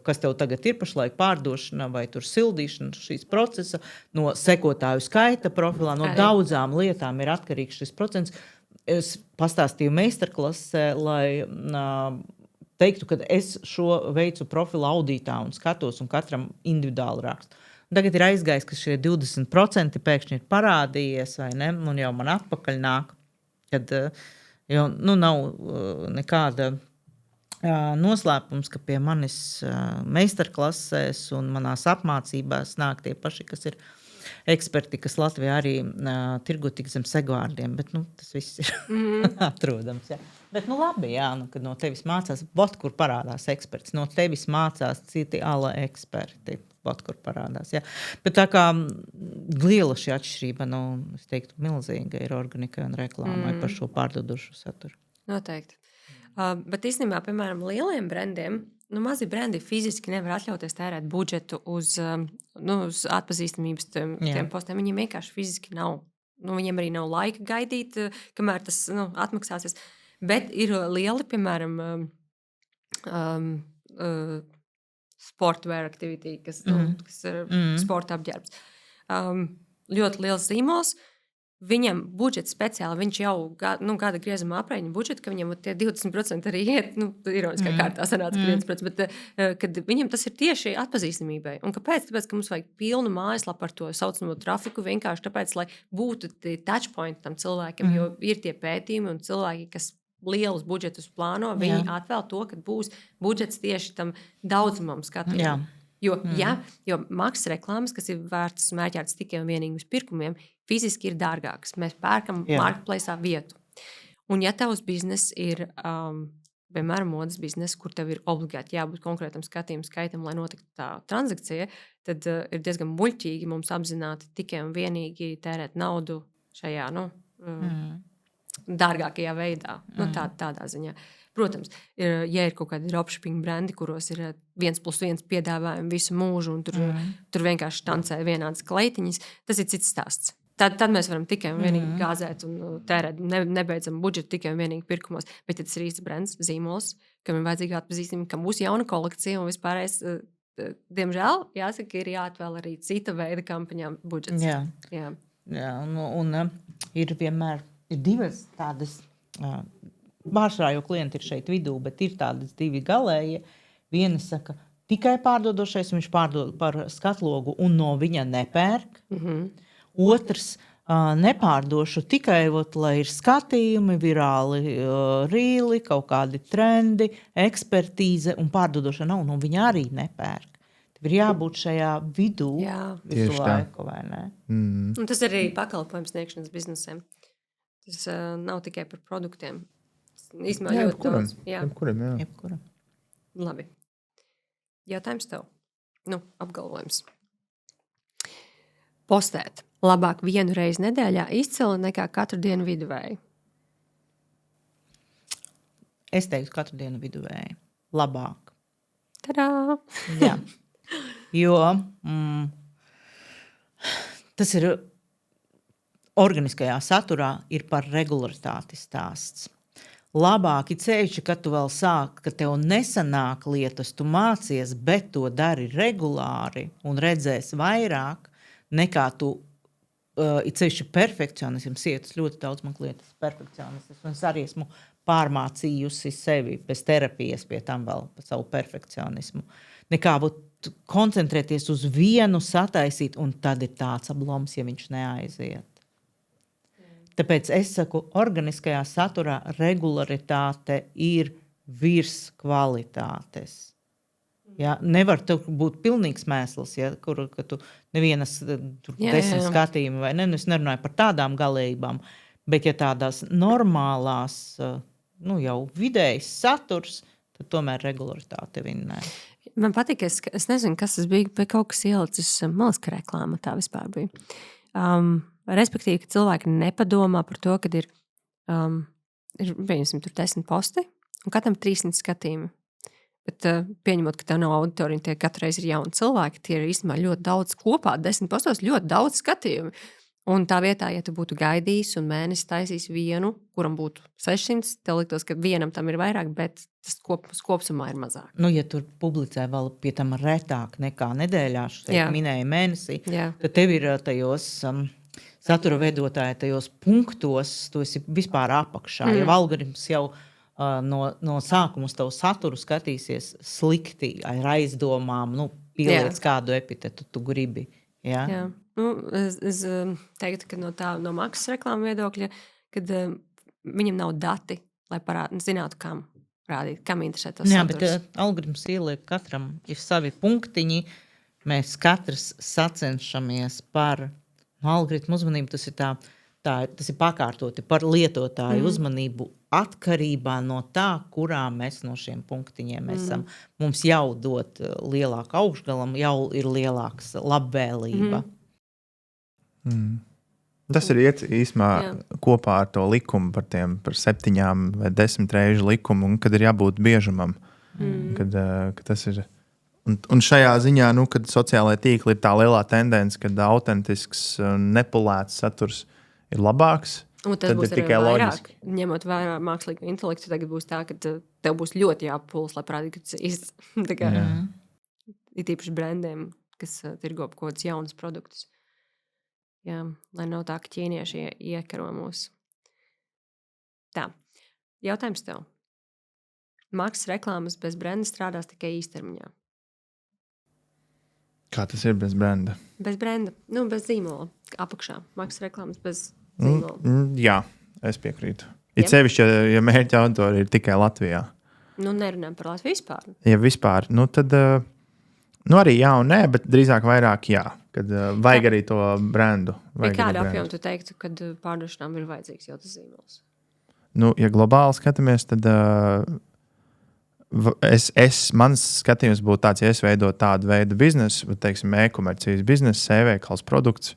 kas tev tagad ir pašlaik pārdošana vai tur sildīšana šīs procesa, no sekotāju skaita profilā, no daudzām lietām ir atkarīgs šis procents. Es pastāstīju meistarklasē, lai teiktu, ka es šo veicu profilu audītā un skatos un katram individuāli rakstu. Tagad ir aizgājis, ka šie 20% pēkšņi ir parādījies vai ne, un jau man atpakaļ nāk. Kad nav nekāda noslēpums, ka pie manis meistarklasēs un manās apmācībās nāk tie paši, kas ir eksperti, kas Latvijā arī tirgo tik zem segvārdiem, bet tas viss ir atrodams. Jā. Bet labi, jā, kad no tevis mācās, kur parādās eksperts, no tevis mācās citi ala eksperti. Kur parādās. Jā. Bet tā kā liela šī atšķirība, es teiktu, milzīga ir organikai un reklāmai par šo pārdodošu saturu. Noteikti. Bet īstenībā, piemēram, lieliem brandiem, mazi brandi fiziski nevar atļauties tērēt budžetu uz atpazīstamības tiem postiem. Viņiem vienkārši fiziski nav. Viņiem arī nav laika gaidīt, kamēr tas atmaksāsies. Bet ir lieli, piemēram, sportwear activity, kas ir sporta apģērbs. Ļoti liels zīmols. Viņam budžets speciāli, viņš jau gada griezumā aprēķina budžetu, ka viņam tie 20% arī iet, ironiskā kārtā sanāca 20%, bet kad viņam tas ir tieši atpazīstamībai. Un kāpēc? Tāpēc, ka mums vajag pilnu mājaslapu ar to saucamo trafiku, vienkārši tāpēc, lai būtu tie touchpointi tam cilvēkam, jo ir tie pētījumi un cilvēki, kas lielus budžetus plāno, viņi atvēl to, ka būs budžets tieši tam daudzumam skatījumam. Jo maksas reklāmas, kas ir vērts mērķētas tikai un vienīgi uz pirkumiem, fiziski ir dārgākas. Mēs pērkam marketplace'ā vietu. Un ja tavs biznes ir, piemēram, modes biznes, kur tev ir obligāti jābūt konkrētam skatījumu skaitam, lai notiktu tā transakcija, tad ir diezgan muļķīgi mums apzināti tikai un vienīgi tērēt naudu šajā, dārgākajā veidā, tādā ziņā. Protams, ja ir kaut kādi dropshipping brandi, kuros ir 1+1 piedāvājumi visu mūžu, un tur vienkārši tancē vienādas kleitiņas, tas ir cits stāsts. Tad mēs varam tikai un vienīgi gāzēt un tērēt nebeidzam budžetu tikai un vienīgi pirkumos. Bet ja tas ir īsts brands, zīmols, kam ir vajadzīga atpazīstamība, kam būs jauna kolekcija un vispārējais, diemžēl, jāsaka, ir jāatvēl arī cita veida kampaņām budžets. Jā, un ir vienmēr divas tādas, pārsvarā jau klienti ir šeit vidū, bet ir tādas divi galēji. Viena saka, tikai pārdodošais, viņš pārdod par skatlogu un no viņa nepērk. Otrs, nepārdošu tikai, lai ir skatījumi, virāli rīli, kaut kādi trendi, ekspertīze un pārdodoša nav, un viņa arī nepērk. Tev ir jābūt šajā vidū visu laiku, vai ne? Un tas arī pakalpojums sniegšanas biznesiem. Tas nav tikai par produktiem. Īstumā ļoti daudz. Jebkuram. Labi. Jautājums tev. Apgalvojums. Postēt. Labāk vienu reizi nedēļā izcili nekā katru dienu viduvēji. Es teiktu katru dienu viduvēji. Labāk. Tadā! Jā. Jo tas ir organiskajā saturā ir par regularitāti stāsts. Labāki ceļši, kad tu vēl sāk, ka tev nesanāk lietas, tu mācies, bet to dari regulāri un redzēs vairāk, nekā tu ceļši perfekcionisms. Sietas ļoti daudz man lietas perfekcionisms. Un es arī esmu pārmācījusi sevi bez terapijas pie tam vēl par savu perfekcionismu. Nekā koncentrēties uz vienu, sataisīt, un tad ir tāds abloms, ja viņš neaiziet. Tāpēc es saku, organiskajā saturā regularitāte ir virs kvalitātes. Ja? Nevar būt pilnīgs mēsls, ja? Kur tu nevienas 10 skatījumi, vai ne? Es nerunāju par tādām galējībām, bet ja tādās normālās, jau vidējs saturs, tad tomēr regularitāte vinnē. Man patīk, es nezinu, kas tas bija, bet kaut kas ielicis, man liekas, ka reklāma tā vispār bija. Respektīvi, ka cilvēki nepadomā par to, kad ir 10 posti un katram 300 skatījumi. Bet pieņemot, ka tev nav auditorija, tie katru reizi ir jauni cilvēki, tie ir īstenībā ļoti daudz kopā, 10 postos ļoti daudz skatījumi. Un tā vietā, ja tu būtu gaidījis un mēnesi taisījis vienu, kuram būtu 600, tev liktos, ka vienam tam ir vairāk, bet tas kopsumā ir mazāk. Ja tu publicē vēl pie tam retāk nekā nedēļā, minēja mēnesī, tad tev ir tajos satura veidotāji tajos punktos, tu esi vispār apakšā. Ja algoritms jau no sākuma uz tavu saturu skatīsies slikti, ar aizdomām, pieliec kādu epitetu tu gribi. Ja? Jā. Es teiktu, ka no maksas reklāmas viedokļa, kad viņam nav dati, lai zinātu, kam rādīt, kam interesē tas saturs. Bet algoritms ieliek katram ir savi punktiņi, mēs katrs sacenšamies par algoritmu uzmanību. Tas ir pakārtoti par lietotāju uzmanību atkarībā no tā, kurā mēs no šiem punktiņiem esam. Mums jau dod lielāku augšgalam, jau ir lielāks labvēlība. Tas ir īstenībā kopā ar to likumu par 7 vai 10 reižu likumu, un kad ir jābūt biežumam. Kad tas ir. Un šajā ziņā, kad sociālajā tīklā ir tā lielā tendence, kad autentisks, nepulēts saturs ir labāks, un tas tad būs ir tikai loģiski. Ņemot vērā mākslīgo intelektu, tagad būs tā, ka tev būs ļoti jāpuls, lai parādītu, ka tas ir īsts. Ir tīpaši brendiem, kas tirgo kaut kādus jaunus produktus. Jā, lai nav tā, ka ķīnieši iekaro mūs. Tā, jautājums tev. Maksas reklāmas bez brenda strādās tikai īstermiņā. Kā tas ir bez brenda? Bez brenda, bez zīmola apakšā. Maksas reklāmas bez zīmola. Jā, es piekrītu. Ir sevišķi, ja mērķa autori ir tikai Latvijā. Nerunājam par Latviju vispār. Ja vispār, tad arī jā un nē, bet drīzāk vairāk jā. Kad vajag arī to brendu. Vai kādu apjomu tu teiktu, kad pārdošanām ir vajadzīgs jau tas zīmols? Ja globāli skatāmies, tad mans skatījums būtu tāds, ja es veidotu tādu veidu biznesu, teiksim, e-komercijas biznesu, e-veikals produkts,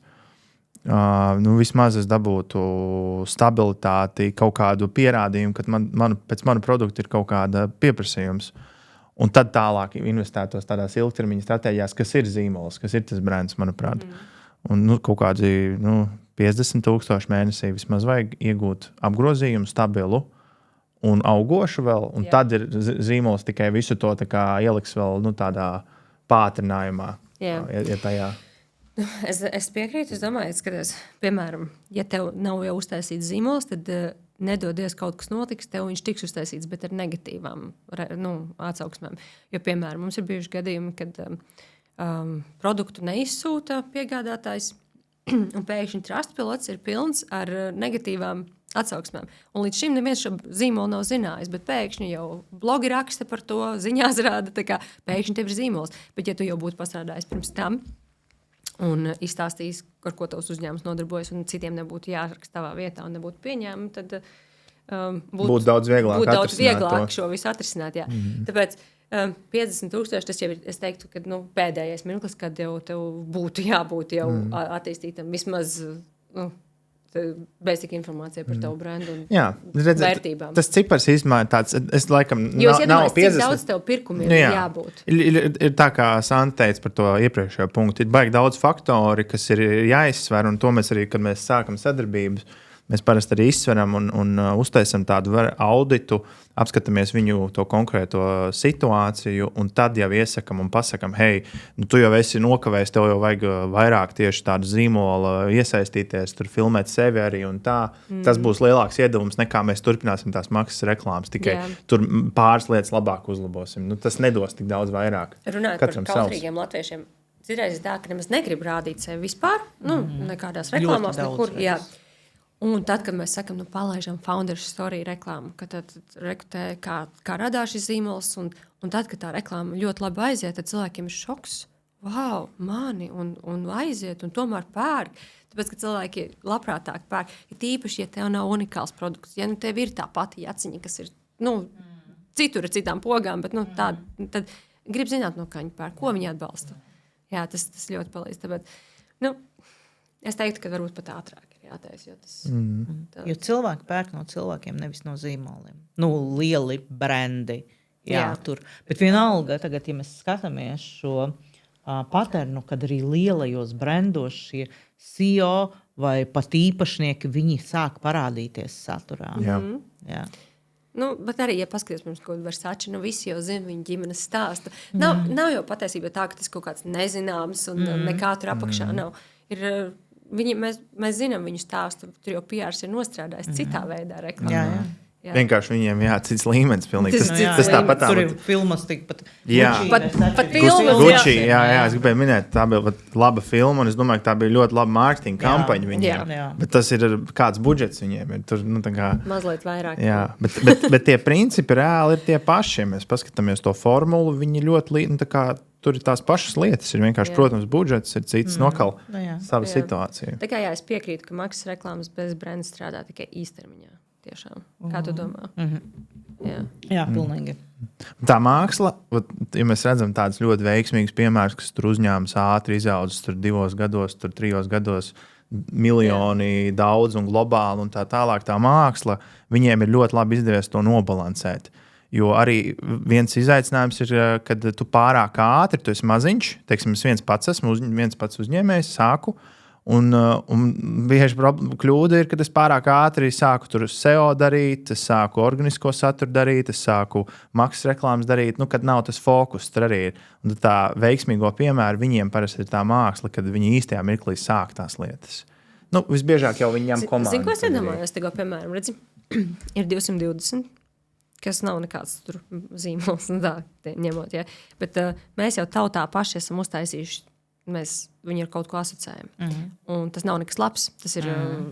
vismaz es dabūtu stabilitāti, kaut kādu pierādījumu, ka pēc manu produktu ir kaut kāda pieprasījums. Un tad tālāk investētos tādās ilgtermiņa stratēģijās, kas ir zīmols, kas ir tas brands, manuprāt. Un kaut kādi 50,000 mēnesī vismaz vajag iegūt apgrozījumu stabilu un augošu vēl. Un tad ir zīmols tikai visu to ieliks vēl tādā pātrinājumā. Ja tajā. Es piekrītu, es domāju, skaties, piemēram, ja tev nav jau uztaisīts zīmols, tad nedodies kaut kas notiks, tev viņš tiks uztaisīts, bet ar negatīvām atsauksmēm. Jo, piemēram, mums ir bijuši gadījumi, kad produktu neizsūta piegādātājs, un pēkšņi Trustpilots ir pilns ar negatīvām atsauksmēm. Un līdz šim neviens šo zīmolu nav zinājis, bet pēkšņi jau blogi raksta par to, ziņās rāda, pēkšņi tev ir zīmols. Bet ja tu jau būtu pastrādājis pirms tam, un izstāstījis, ar ko tavs uzņēmums nodarbojas, un citiem nebūtu jāraksta tavā vietā un nebūtu pieņēmumi, tad būtu daudz vieglāk šo visu atrisināt. Jā. Tāpēc 50,000, tas jau ir, es teiktu, ka pēdējais mirklis, kad jau tev būtu jābūt jau attīstītam vismaz basic informācija par tavu brendu un vērtībām. Tas cipars īstenībā ir tāds, es laikam nav 50. Cik daudz tev pirkumu ir jābūt? Ir tā, kā Santa teica par to iepriekšējo punktu. Ir baigi daudz faktori, kas ir jāizsver, un to mēs arī, kad mēs sākam sadarbības, mēs parasti arī izsveram un uztaisam tādu auditu, apskatāmies viņu to konkrēto situāciju, un tad jau iesakam un pasakam, hei, tu jau esi nokavējis, tev jau vajag vairāk tieši tādu zīmolu iesaistīties, tur filmēt sevi arī un tā. Tas būs lielāks iedevums, nekā mēs turpināsim tās maksas reklāmas, tikai tur pāris lietas labāk uzlabosim. Tas nedos tik daudz vairāk. Runājot par kautrīgiem latviešiem, citreiz ir tā, ka nemaz negrib rādīt sevi vispār, nekādās reklāmās, nekur. Jā. Un tad, kad mēs sakam, palaižam Founders Story reklāmu, ka tad rekrutē, kā radās šis zīmols, un tad, kad tā reklāma ļoti labi aiziet, tad cilvēkiem ir šoks. Wow, mani, un aiziet, un tomēr pērk. Tāpēc, ka cilvēki labprātāk pērk. Ir tīpaši, ja tev nav unikāls produkts, ja tev ir tā pati jaciņa, kas ir, citur ar citām pogām, bet tāda, tad grib zināt, no kā viņi pērk, ko viņi atbalsta. Jā, tas ļoti palīdz. Tāpēc, es teiktu, ka varbūt pat ātrāk. Jo cilvēki pērk no cilvēkiem, nevis no zīmoliem. Lieli brendi. Jā. Tur. Bet vienalga, tagad, ja mēs skatāmies šo paternu, kad arī lielajos brendos šie CEO vai pat īpašnieki, viņi sāk parādīties saturā. Jā. Jā. Bet arī, ja paskaties pirms kaut kādu Versace, visi jau zina viņa ģimenes stāstu. Nav jau patiesībā tā, ka tas kaut kāds nezināms un nekā tur apakšā nav. Mēs zinām viņu stāstu, tur jau PRs ir nostrādājis citā veidā reklāmā. Jā. Vienkārši viņiem cits līmenis. Tas tāpat tur ir filmas, pat Gucci. Jā, es gribēju minēt, tā bija laba filma, un es domāju, ka tā bija ļoti laba mārketinga kampaņa viņiem. Jā. Bet tas ir kāds budžets viņiem ir. Tur, mazliet vairāk. Jā, bet tie principi reāli ir tie paši. Ja mēs paskatāmies to formulu, viņi ļoti tur ir tās pašas lietas. Ir vienkārši, protams, budžets, ir cits nokal sava situācija. Tā kā es piekrītu, ka maksas reklāmas bez brenda strādā tikai īstermiņā. Tiešām. Kā tu domā? Jā, pilnīgi. Tā māksla, ja mēs redzam tādus ļoti veiksmīgus piemērus, kas tur uzņēmums ātri izaudzis, tur 2 gados, tur 3 gados, miljoni daudz un globāli un tā tālāk, tā māksla, viņiem ir ļoti labi izdevies to nobalansēt. Jo arī viens izaicinājums ir, kad tu pārāk ātri, tu esi maziņš, teiksim, es viens pats uzņēmējs, sāku, un bieži kļūda ir, kad es pārāk ātri sāku tur SEO darīt, es sāku organisko saturu darīt, es sāku maksas reklāmas darīt, kad nav tas fokus, tur arī ir. Un tā veiksmīgo piemēru viņiem parasti ir tā māksla, kad viņi īstajā mirklī sāk tās lietas. Visbiežāk jau viņi ņem komandu. Zini, ko es iedomājos? Tagad, piemēram, redzi, ir 220, kas nav nekāds tur zīmols, ņemot, ja? Bet mēs jau tautā paši esam uztaisījuši, viņu ar kaut ko asociējam. Un tas nav nekas labs. Tas ir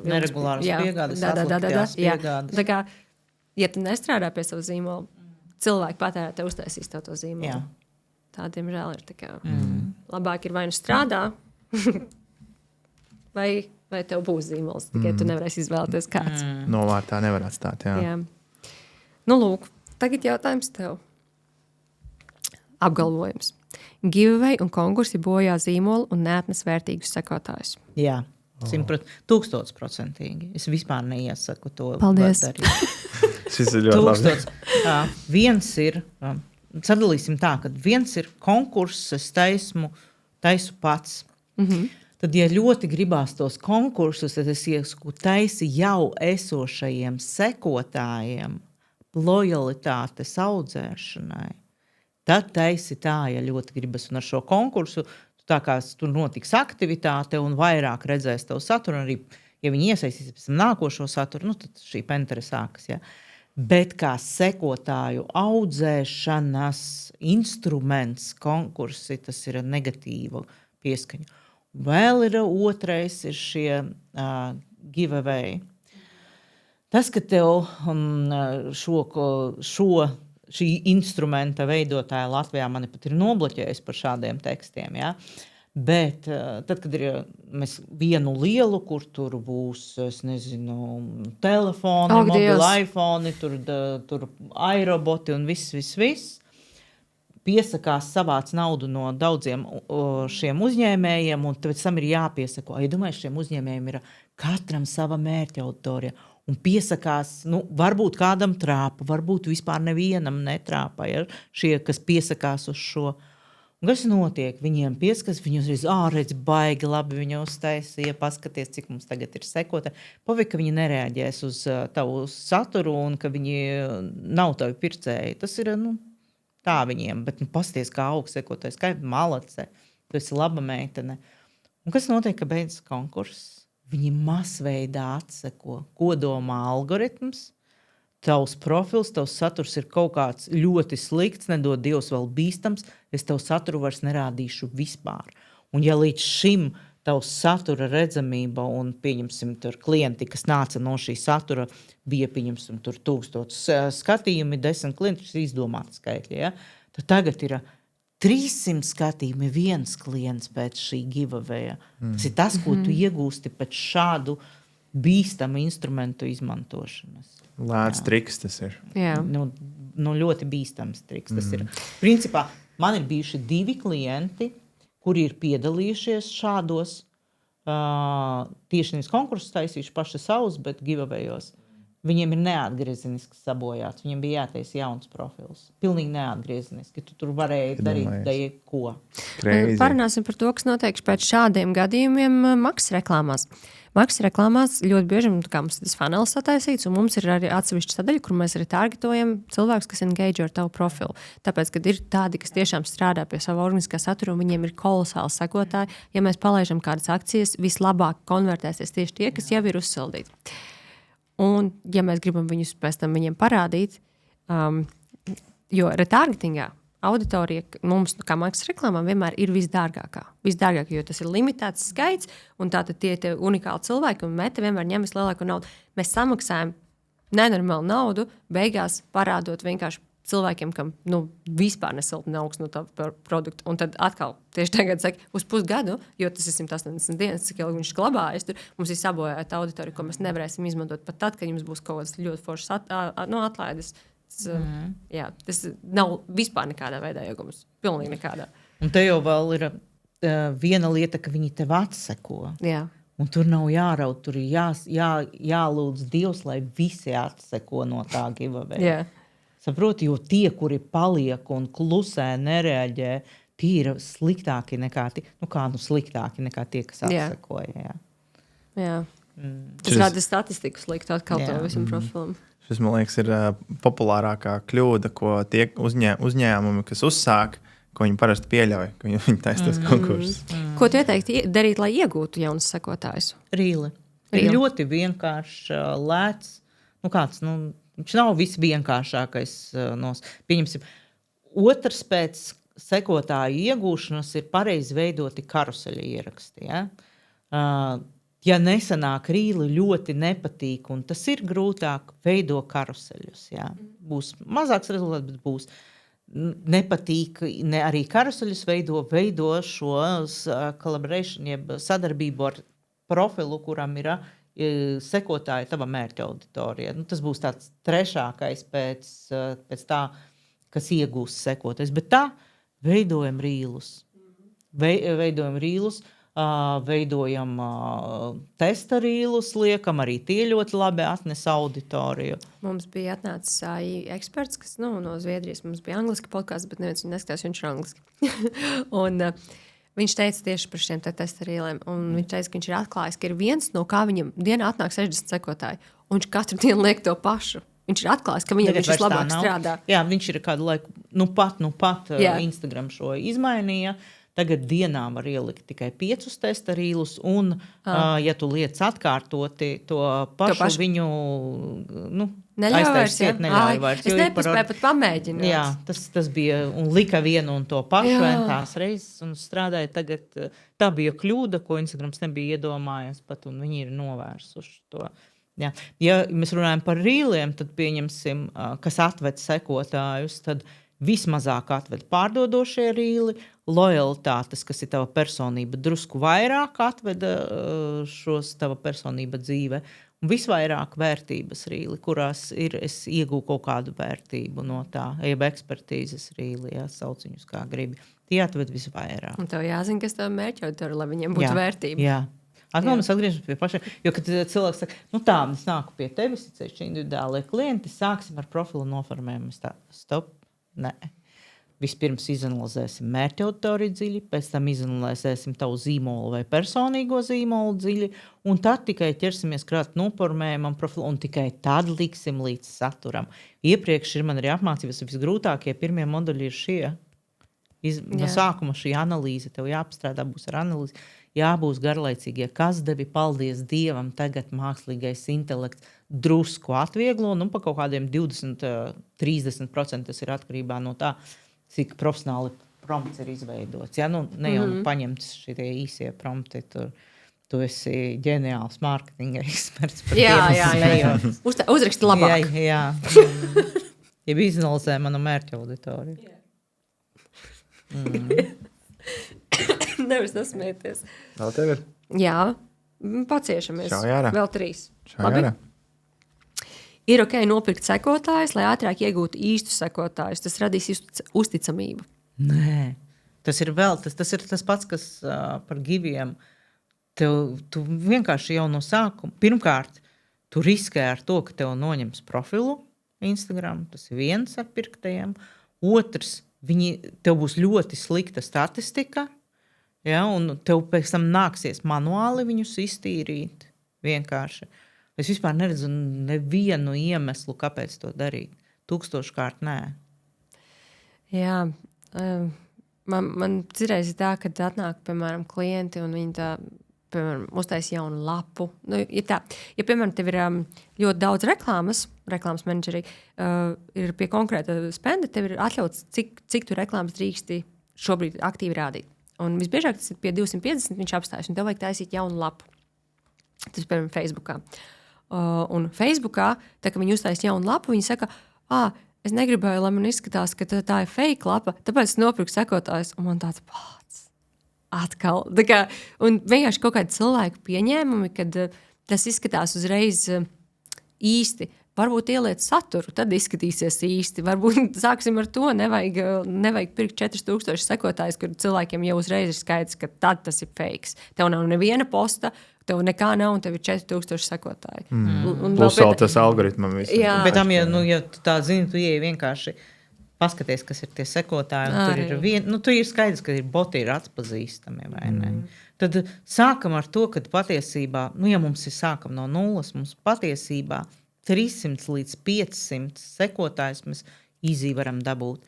neregulāras piegādes, atliktajās piegādes. Tā kā, ja tu nestrādā pie savu zīmolu, cilvēki patērētāji uztaisīs tev to zīmolu. Jā. Tā, diemžēl, ir tā kā labāk ir vai nu strādā, vai tev būs zīmols, tikai tu nevarēsi izvēlēties kāds. Novārtā nevar atstāt, jā. Lūk, tagad jautājums tev. Apgalvojums. Giveaway un konkursi bojā zīmolu un neatnes vērtīgus sekotājus. Jā, 1000%. Es vispār neiesaku to. Paldies. Šis ir ļoti labi. Viens ir, sadalīsim tā, ka viens ir konkurss, es taisu pats. Tad, ja ļoti gribās tos konkursus, tad es iesaku taisi jau esošajiem sekotājiem lojalitātes audzēšanai. Tad taisi tā, ja ļoti gribas. Un ar šo konkursu, tā kā tur notiks aktivitāte un vairāk redzēs tev saturu, arī, ja viņi iesaistīs pēc tam nākošo saturu, tad šī pentere sākas. Ja? Bet kā sekotāju audzēšanas instruments konkursi, tas ir negatīva pieskaņa. Vēl ir otrais, ir šie giveaway. Tas, ka tev šī instrumenta veidotāja Latvijā mani pat ir nobloķējis par šādiem tekstiem. Ja? Bet tad, kad ir mēs vienu lielu, kur tur būs, es nezinu, telefoni, mobili iPhone, tur aeroboti un viss, piesakās, savāc naudu no daudziem šiem uzņēmējiem, un pēc tam ir jāpiesako. Ja domāju, šiem uzņēmējiem ir katram sava mērķa auditorija. Un piesakās, varbūt kādam trāpa, varbūt vispār nevienam netrāpa, ja, šie, kas piesakās uz šo. Un kas notiek? Viņiem pieskas, viņi uzreiz, redz, baigi labi, viņi uztaisīja, paskaties, cik mums tagad ir sekota. Pavik, ka viņi nereaģēs uz tavu saturu un ka viņi nav tavi pircēji. Tas ir, tā viņiem, bet pasties, kā augsts sekotais, kā malace, tu esi laba meitene. Un kas notiek, ka beidzas konkurss? Viņi masveidā atseko, ko domā algoritms, tavs profils, tavs saturs ir kaut kāds ļoti slikts, nedod Dievs vēl bīstams, es tavu saturu vairs nerādīšu vispār. Un ja līdz šim tavs satura redzamība un, pieņemsim, tur klienti, kas nāca no šī satura, bija, pieņemsim, tur 1000 skatījumi, 10 klienti, tas ir izdomāti skaitļi, ja? Tad tagad ir 300 skatījumi, viens klients pēc šī giveaway. Tas ir tas, ko tu iegūsti pēc šādu bīstamu instrumentu izmantošanas. Lēts triks tas ir. Jā. Ļoti bīstams triks tas ir. Principā, man ir bijuši 2 klienti, kuri ir piedalījušies šādos tieši nevis konkursus taisījuši paši savus, bet giveawayos. Viņiem ir neatgriezeniski sabojāts. Viņiem bija jātaisa jauns profils. Pilnīgi neatgriezeniski. Tu tur varēji darīt ko. Crazy. Parunāsim par to, kas notiek pēc šādiem gadījumiem maksas reklāmās. Maksas reklāmās ļoti bieži mums tas funnels sataisīts, un mums ir arī atsevišķa sadaļa, kur mēs arī targetojam cilvēkus, kas engage ar tavu profilu. Tāpēc, kad ir tādi, kas tiešām strādā pie sava organiskā satura, un viņiem ir kolosāli sekotāji, ja mēs palaižam kādas akcijas, vislabāk konvertēsies tieši tie, kas jau ir uzsildīti. Un, ja mēs gribam viņus pēc tam viņiem parādīt, jo retargetingā auditorija mums, kā maksas reklāmām, vienmēr ir visdārgākā. Visdārgākā, jo tas ir limitēts skaits, un tātad tie unikāli cilvēki, un meta vienmēr ņem vislielāko naudu. Mēs samaksājam nenormālu naudu, beigās parādot vienkārši cilvēkiem, kam vispār nesiltni augsts no tā produkta. Un tad atkal tieši tagad saka, uz pusgadu, jo tas ir 180 dienas, cik ilgi viņš glabājas, tur mums ir sabojāta auditorija, ko mēs nevarēsim izmantot pat tad, kad jums būs kaut kāds ļoti foršs atlaides. Tas nav vispār nekādā veidā iegums. Pilnīgi nekādā. Un te jau vēl ir viena lieta, ka viņi tev atseko. Jā. Un tur nav jāraud, tur ir jālūdz Dievs, lai visi atseko no tā giveaway. Jā. Saproti, jo tie, kuri paliek un klusē, nereaģē, tie ir sliktāki nekā sliktāki nekā tie, kas atsekoja. Jā. Tas rada statistiku sliktu atkal to visam profilam. Šis, man liekas, ir populārākā kļūda, ko tie uzņēmumi, kas uzsāk, ko viņi parasti pieļauj, ka viņi taisa tos konkursus. Ko tu ieteikti darīt, lai iegūtu jaunus sekotājus? Rīli. Ir ļoti vienkāršs, lēts. Viņš nav visvienkāršākais. Pieņemsim, otrs pēc sekotāju iegūšanas ir pareizi veidoti karuseļa ieraksti. Ja nesanāk rīli, ļoti nepatīk, un tas ir grūtāk, veido karuseļus. Būs mazāks rezultāts, bet būs. Nepatīk, arī karuseļus veido šos collaboration, jeb sadarbību ar profilu, kuram ir sekotāji tava mērķa auditorija. Tas būs tāds trešākais pēc tā, kas iegūs sekotājs. Bet tā veidojam rīlus. Veidojam testa rīlus, liekam, arī tie ļoti labi atnes auditoriju. Mums bija atnācis eksperts, kas no Zviedrijas, mums bija angliski podcasts, bet neviens viņu neskatās, viņš ir angliski. Un viņš teica tieši par šiem testa rīliem, un viņš teica, ka viņš ir atklājis, ka ir viens, no kā viņam dienā atnāk 60 sekotāji, un viņš katru dienu liek to pašu. Viņš ir atklājis, ka viņam viņš vislabāk strādā. Jā, viņš ir kādu laiku, pat Instagram šo izmainīja. Tagad dienā var ielikt tikai 5 testa rīlus, un, ja tu liec atkārtoti to pašu viņu, aiztaisiet, neļauj vairs. Es nepaspēju pat pamēģināt. Jā, tas bija, un lika vienu un to pašu tās reizes, un strādāja tagad. Tā bija kļūda, ko Instagrams nebija iedomājies pat, un viņi ir novērsuši to. Jā. Ja mēs runājam par rīliem, tad pieņemsim, kas atved sekotājus, tad vismazāk atved pārdodošie rīli, lojalitātes, kas ir tava personība, drusku vairāk atveda šos tava personība dzīve, un visvairāk vērtības rīli, kurās es iegūju kaut kādu vērtību no tā, jeb ekspertīzes rīli, sauc viņus kā gribi. Tie atved visvairāk. Un tev jāzina, kas tev mērķi auditorija, lai viņiem būtu vērtība. Jā. Atkal mēs atgriežamies pie pašiem, jo, kad cilvēks saka, es nāku pie tevis, individuālie klienti, sāksim ar profilu noformējumu. Stop. Nē. Vispirms izanalizēsim mērķa auditoriju dziļi, pēc tam izanalizēsim tavu zīmolu vai personīgo zīmolu dziļi, un tad tikai ķersimies klāt noformējumam profilu, un tikai tad liksim līdz saturam. Iepriekš ir man arī apmācības visgrūtākie pirmie moduļi ir šie. No sākuma šī analīze, tev jāpastrādā būs ar analīzi, jābūs garlaicīgie, kas devi, paldies Dievam, tagad mākslīgais intelekts drusku atvieglo, pa kaut kādiem 20-30% tas ir atkarībā no tā, cik profesionāli prompts ir izveidots. Ne jau paņemts šitie īsie prompti, tu esi ģeniāls mārketinga eksperts. Jā. Uzraksti labāk. Jā. Ja bija izanalizē manu mērķa auditoriju. Nevis nesmieties. Vēl tev ir? Jā, paciešamies. Vēl 3. Labi. Ir ok nopirkt sekotājus, lai ātrāk iegūtu īstus sekotājus. Tas radīs uzticamību. Nē, tas ir tas pats, kas par giviem. Tu vienkārši jau no sākuma. Pirmkārt, tu riskē ar to, ka tev noņems profilu Instagram. Tas ir viens ar pirktajiem. Otrs, tev būs ļoti slikta statistika. Un tev pēc tam nāksies manuāli viņus iztīrīt. Vienkārši. Es vispār neredzu nevienu iemeslu, kāpēc to darīt. 1000-kārt nē. Jā. Man cirreiz ir tā, kad atnāk, piemēram, klienti un viņi tā, piemēram, uztaisa jaunu lapu. Ja, piemēram, tev ir ļoti daudz reklāmas menedžeri, ir pie konkrēta spenda, tev ir atļauts, cik tu reklāmas drīksti šobrīd aktīvi rādīt. Un visbiežāk tas ir pie 250, viņš apstājas, un tev vajag taisīt jaunu lapu. Tas, piemēram, Facebookā. Un Facebookā, tā kā viņi uztais jaunu lapu, viņi saka, es negribēju, lai man izskatās, ka tā ir fake lapa, tāpēc es nopirku sekotājus, un man tāds pats atkal. Tā kā, un vienkārši kaut kādi cilvēku pieņēmumi, kad tas izskatās uzreiz īsti. Varbūt ieliec saturu, tad izskatīsies īsti. Varbūt sāksim ar to, nevajag pirkt 4000 sekotājus, kur cilvēkiem jau uzreiz ir skaidrs, ka tad tas ir fakes. Tev nav neviena posta, tev nekā nav, un tev ir 4000 sekotāji. Plus vēl tas algoritmam visam. Jā. Bet tam, ja tu tā zini, tu ieej vienkārši paskaties, kas ir tie sekotāji. Tur ir skaidrs, ka ir boti ir atpazīstami, vai ne? Tad sākam ar to, ka patiesībā, ja mums ir sākam no nulles, mums patiesībā 300 līdz 500 sekotājus mēs īzī varam dabūt.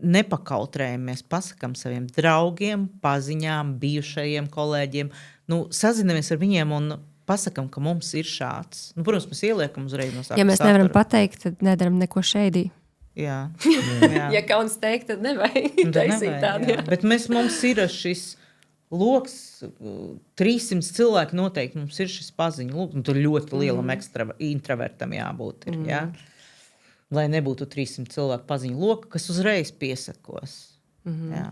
Nepakautrējamies, pasakam saviem draugiem, paziņām, bijušajiem kolēģiem. Sazinamies ar viņiem un pasakam, ka mums ir šāds. Protams, mēs ieliekam uzreiz no sākuma. Ja mēs nevaram pateikt, tad nedaram neko šeidī. Jā. Ja kauns teikt, tad nevajag taisīt tādu. Bet mums ir šis loks, 300 cilvēki noteikti mums ir šis paziņu loks. Tur ļoti lielam introvertam jābūt. Jā? Lai nebūtu 300 cilvēku paziņu loka, kas uzreiz piesakos. Jā.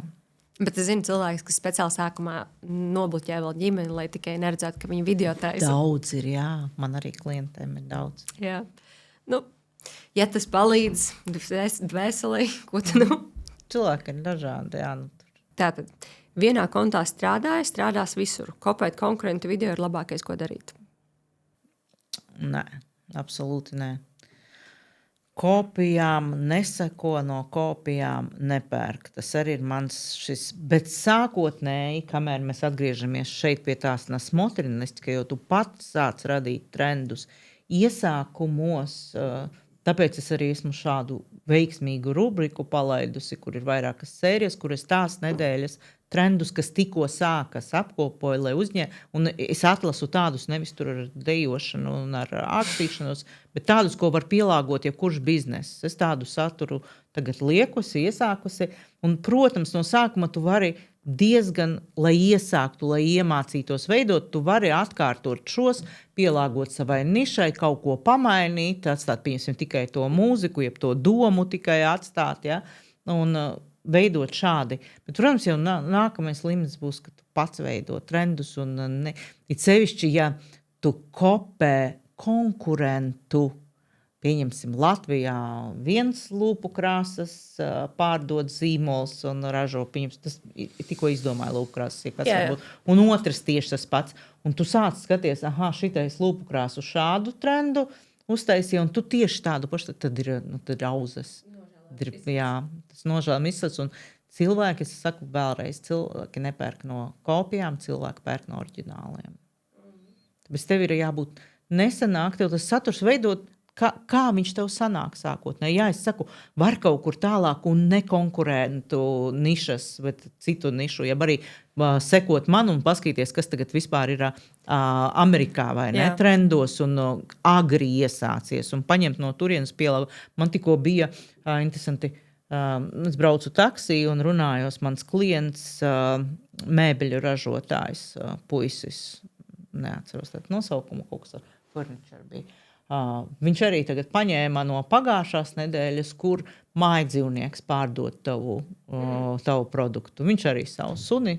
Bet es zinu cilvēks, kas speciāli sākumā nobloķē vēl ģimeni, lai tikai neredzētu, ka viņi video taisa. Daudz ir, jā. Man arī klientiem ir daudz. Jā. Ja tas palīdz dvēselē, ko tu Cilvēki ir dažādi, jā. Tātad. Vienā kontā strādās visur. Kopēt konkurentu video ir labākais, ko darīt. Nē, absolūti nē. Kopijām neseko, no kopijām nepērk. Tas arī ir mans šis. Bet sākotnēji, kamēr mēs atgriežamies šeit pie tās nasmotrinistikas, jo tu pats sāc radīt trendus, iesākumos, tāpēc es arī esmu šādu veiksmīgu rubriku palaidusi, kur ir vairākas sērijas, kur es tās nedēļas trendus, kas tikko sākas, apkopoju, lai un es atlasu tādus nevis tur ar dejošanu un ar ākstīšanos, bet tādus, ko var pielāgot jebkurš bizness. Es tādu saturu tagad liekusi, iesākusi, un, protams, no sākuma tu vari diezgan, lai iesāktu, lai iemācītos veidot, tu vari atkārtot šos, pielāgot savai nišai, kaut ko pamainīt, atstāt, pieņemsim, tikai to mūziku, jeb to domu tikai atstāt, ja? Un veidot šādi. Bet, protams, jau nākamais līmenis būs, ka tu pats veido trendus un it sevišķi, ja tu kopē konkurentu, pieņemsim Latvijā viens lūpu krāsas pārdod zīmols un ražo, tas tikko izdomāja lūpu krāsas, varbūt, un otrs tieši tas pats. Un tu sāc skaties, šitais lūpu krāsu šādu trendu uztaisīja, un tu tieši tādu pašu, tad ir auzes. Jā, tas nožēlam izsats, un cilvēki, es saku vēlreiz, cilvēki nepērk no kopijām, cilvēki pērk no oriģināliem. Tāpēc tev ir jābūt nesanāk, tev tas saturs veidot, kā viņš tev sanāk sākotnēji. Jā, es saku, var kaut kur tālāk un nekonkurentu nišas, bet citu nišu, ja arī sekot man un paskatīties, kas tagad vispār ir Amerikā vai ne, trendos un agri iesācies un paņemt no turienes pielāgu. Man tikko bija interesanti, es braucu taksī un runājos, mans klients, mēbeļu ražotājs, puisis, neatceros tādu nosaukumu, kaut kas ar furniture bija. Viņš arī tagad paņēma no pagājušās nedēļas, kur mājdzīvnieks pārdod tavu produktu. Viņš arī savu suni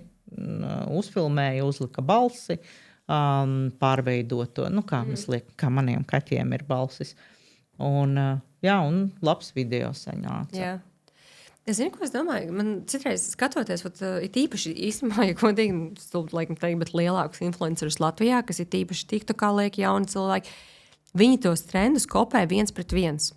uzfilmēja, uzlika balsi, pārveidot to, kā mēs liekam, kā maniem kaķiem ir balsis. Un labs video saņāca. Jā. Es zinu, ko es domāju. Man citreiz skatoties, ir īpaši īstenībā, ja godīgi, stulbi laikam teikt, bet lielākus influencerus Latvijā, kas ir īpaši TikTokā liek jauni cilvēki, viņi tos trendus kopē viens pret viens.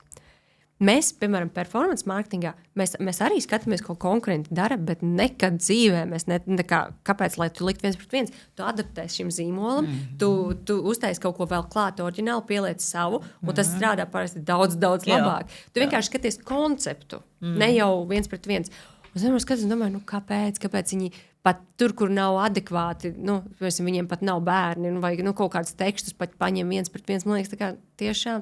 Mēs, piemēram, performance marketingā, mēs arī skatāmies, ko konkurenti dara, bet nekad dzīvē mēs kāpēc, lai tu likt viens pret viens, tu adaptēsi šim zīmolam, tu uztaisi kaut ko vēl klāt oriģināli, pieliec savu, un tas strādā parasti daudz labāk. Tu vienkārši skaties konceptu, ne jau viens pret viens. Un es domāju, kāpēc viņi pat tur, kur nav adekvāti, viņiem pat nav bērni, vai kaut kādus tekstus pat paņem viens pret viens. Man liekas, tiešām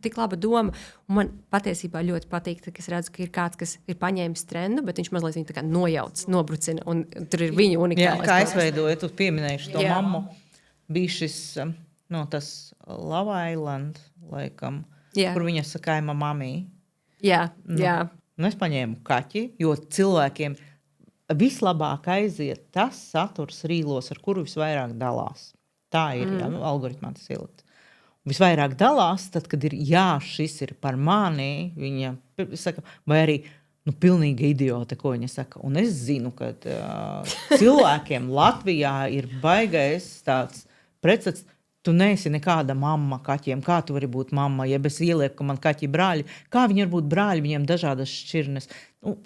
tik laba doma. Un man patiesībā ļoti patīk, ka es redzu, ka ir kāds, kas ir paņēmis trendu, bet viņš mazliet viņu nojauc, nobrucina, un tur ir viņa unikālais. Jā, kā es veidoju, tu pieminējuši to mammu. Bija šis, tas Love Island, laikam, kur viņa sakāja mamī. Jā, jā. Un es paņēmu kaķi, jo cilvēkiem vislabāk aiziet tas saturs rīlos, ar kuru visvairāk dalās. Tā ir, algoritmā tas ielikt. Visvairāk dalās, tad, kad ir, šis ir par mani, viņa saka, vai arī, pilnīga idiota, ko viņa saka. Un es zinu, ka cilvēkiem Latvijā ir baigais tāds pretsats, tu neesi nekāda mamma kaķiem, kā tu vari būt mamma, ja es ielieku, ka man kaķi brāļi, kā viņi var būt brāļi, viņiem dažādas šķirnes.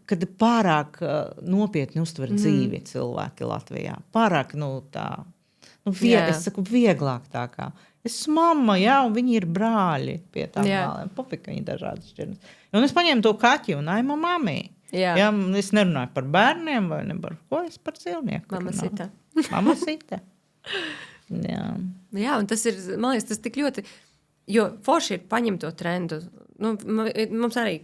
Kad pārāk nopietni uztver dzīvi cilvēki Latvijā. Pārāk, es saku, vieglāk tā kā. Es esmu mamma, un viņi ir brāļi pie tām brālēm. Pofika viņi dažādas šķirnes. Un es paņēmu to kaķi un aimu mamī. Jā, es nerunāju par bērniem vai ne par ko, es par cilvēku. Mamasita. Jā, un tas ir, man liekas, tas tik ļoti, jo forši ir paņemt to trendu. Mums arī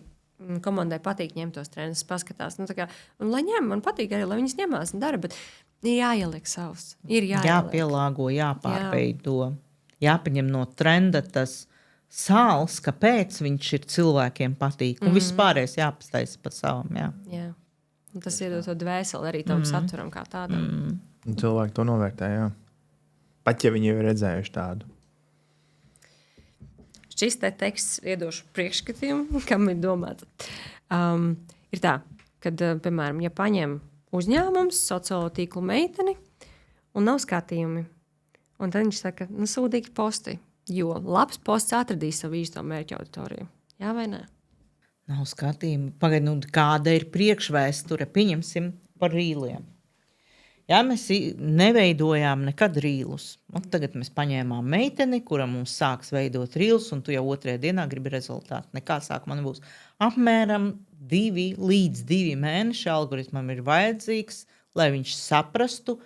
komandai patīk ņemt tos trendus, paskatās. Un lai ņem, man patīk arī, lai viņas ņemās un dara, bet ir jāieliek savs. Ir jāpielāgo, jāpārveido. Jāpaņem no trenda tas sāls, kāpēc viņš ir cilvēkiem patīk. Un viss pārējais jāpastaisa par savam. Jā. Un tas iedod to dvēseli arī tam saturam kā tādam. Cilvēki to novērtē, jā. Pat ja viņi jau ir redzējuši tādu. Šis teksts iedošu priekšskatījumu, kam ir domāta. Ir tā, kad, piemēram, ja paņem uzņēmums, sociālo tīklu meiteni un nav skatījumi, un tad viņš saka, sūdīgi posti, jo labs posts atradīs savu īsto mērķu auditoriju. Jā vai nē? Nav skatījumi. Pagaid, kāda ir priekšvēsture? Pieņemsim par rīliem. Jā, mēs neveidojām nekad rīlus. Tagad mēs paņēmām meiteni, kura mums sāks veidot rīlus, un tu jau 2. dienā gribi rezultātu. Nekā sākumā nebūs. Apmēram 2 līdz 2 mēneši algoritmam ir vajadzīgs, lai viņš saprastu,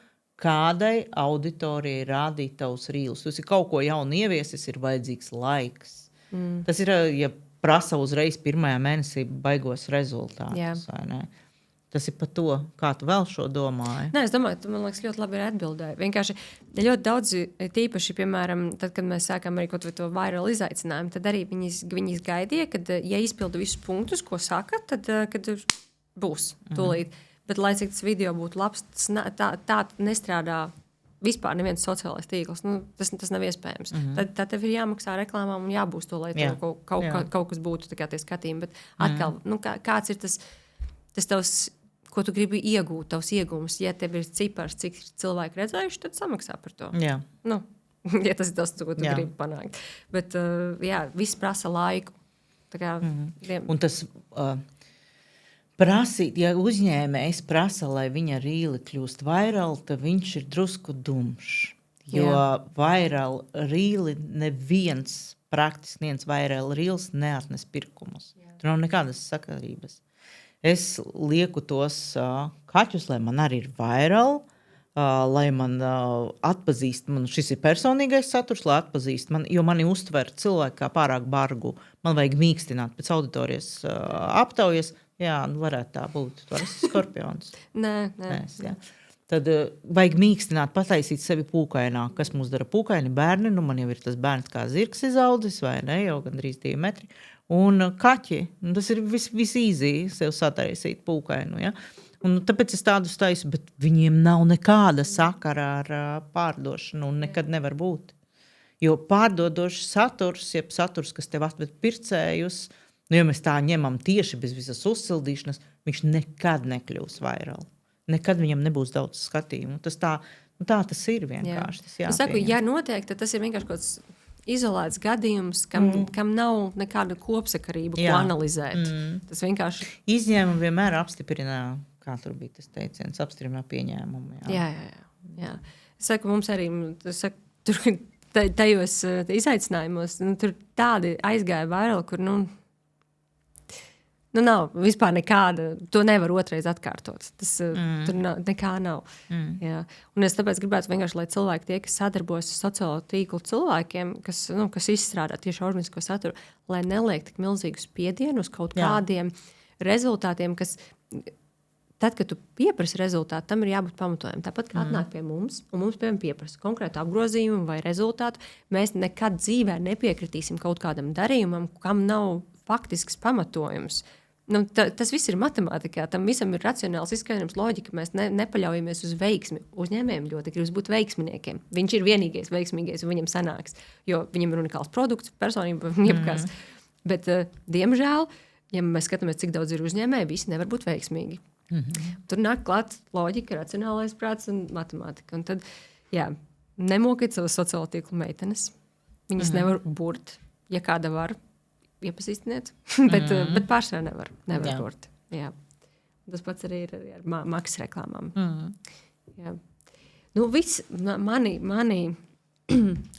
kādai auditorijai rādīt tavus rīlus. Tas ir kaut ko jaunu ieviesis, ir vajadzīgs laiks. Tas ir, ja prasa uzreiz 1. mēnesī baigos rezultātus, vai ne? Tas ir par to, kā tu vēl šo domāji. Nē, es domāju, tu, man liekas, ļoti labi ir atbildēji. Vienkārši ļoti daudzi, tīpaši, piemēram, tad, kad mēs sākām arī kaut vai to viral izaicinājumu, tad arī viņas gaidīja, kad, ja izpilda visus punktus, ko saka, tad kad būs tūlīt. Bet, lai cik tas video būtu labs, tā nestrādā vispār neviens sociālais tīkls. Tas nav iespējams. Tad tev ir jāmaksā reklāmām un jābūs to, lai tev kaut kas būtu tā kā tie skatījumi. Bet atkal, kāds ir tas tavs, ko tu gribi iegūt, tavs iegūms. Ja tev ir cipars, cik cilvēki redzējuši, tad samaksā par to. Jā. Ja tas ir tas, ko tu gribi panākt. Bet, viss prasa laiku. Tā kā, Un tas prasīt, ja uzņēmējs prasa, lai viņa rīli kļūst viral, tad viņš ir drusku dumšs. Jo viral rīli praktiski neviens viral rīls neatnes pirkumus. Tur nav nekādas sakarības. Es lieku tos kaķus, lai man arī ir viral, lai man atpazīst, šis ir personīgais saturs, lai atpazīst, jo mani uztver cilvēki kā pārāk bargu. Man vajag mīkstināt pēc auditorijas aptaujas. Jā, varētu tā būt. Tu esi skorpions. Nē. Tad vajag mīkstināt, pataisīt sevi pūkaināk. Kas mums dara pūkaini? Bērni, man jau ir tas bērns kā zirgs izaudzis, vai ne, jau gandrīz 2 metri. Un kaķi, tas ir visīzī sev sataisīt pūkainu, ja? Un tāpēc es tādus taisu, bet viņiem nav nekāda sakara ar pārdošanu un nekad nevar būt. Jo pārdodošs saturs, jeb saturs, kas tev atved pircējus, ja mēs tā ņemam tieši bez visas uzsildīšanas, viņš nekad nekļūs viral. Nekad viņam nebūs daudz skatījumu. Tas tā tas ir vienkārši. Es saku, ja notiek, tad tas ir vienkārši kaut kāds izolēts gadījums, kam nav nekāda kopsakarība, ko analizēt. Tas vienkārši... Izņēmumi vienmēr apstiprina, kā tur bija tas teiciens, apstiprina pieņēmumu. Jā. Es saku, mums arī, tur tajos izaicinājumos, tur tādi aizgāja viral, kur, nav vispār nekāda, to nevar otrais atkārtot. Tur nekā nav. Jā. Un es tāpēc gribētu vienkārši, lai cilvēki tie, kas sadarbojas ar sociālo tīklu cilvēkiem, kas izstrādā tieši organisko saturu, lai neliek tik milzīgu spiedienu uz kaut kādiem rezultātiem, kas tad, kad tu pieprasi rezultātu, tam ir jābūt pamatojumam. Tāpat kā atnāk pie mums, un mums pieprasa konkrētu apgrozījumu vai rezultātu, mēs nekad dzīvē nepiekritīsim kaut kādam darījumam, kam nav faktisks pamatojums. Tas viss ir matemātikā, tam visam ir racionāls izskaidrojums, loģika. Mēs nepaļaujamies uz veiksmi. Uzņēmējiem ļoti gribas būt veiksminiekiem. Viņš ir vienīgais veiksmīgais, un viņam sanāks, jo viņam ir unikāls produkts, personība, jebkas. Bet, diemžēl, ja mēs skatāmies, cik daudz ir uzņēmēji, visi nevar būt veiksmīgi. Tur nāk klāt loģika, racionālais prāts un matemātika. Un tad, nemokīt savas sociālo tīklu meitenes. Viņas nevar burt, ja kāda var. Iepazīstiniet, bet pārsvarā nevar burt. Jā. Tas pats arī ir ar maksas reklāmām. Jā. Mani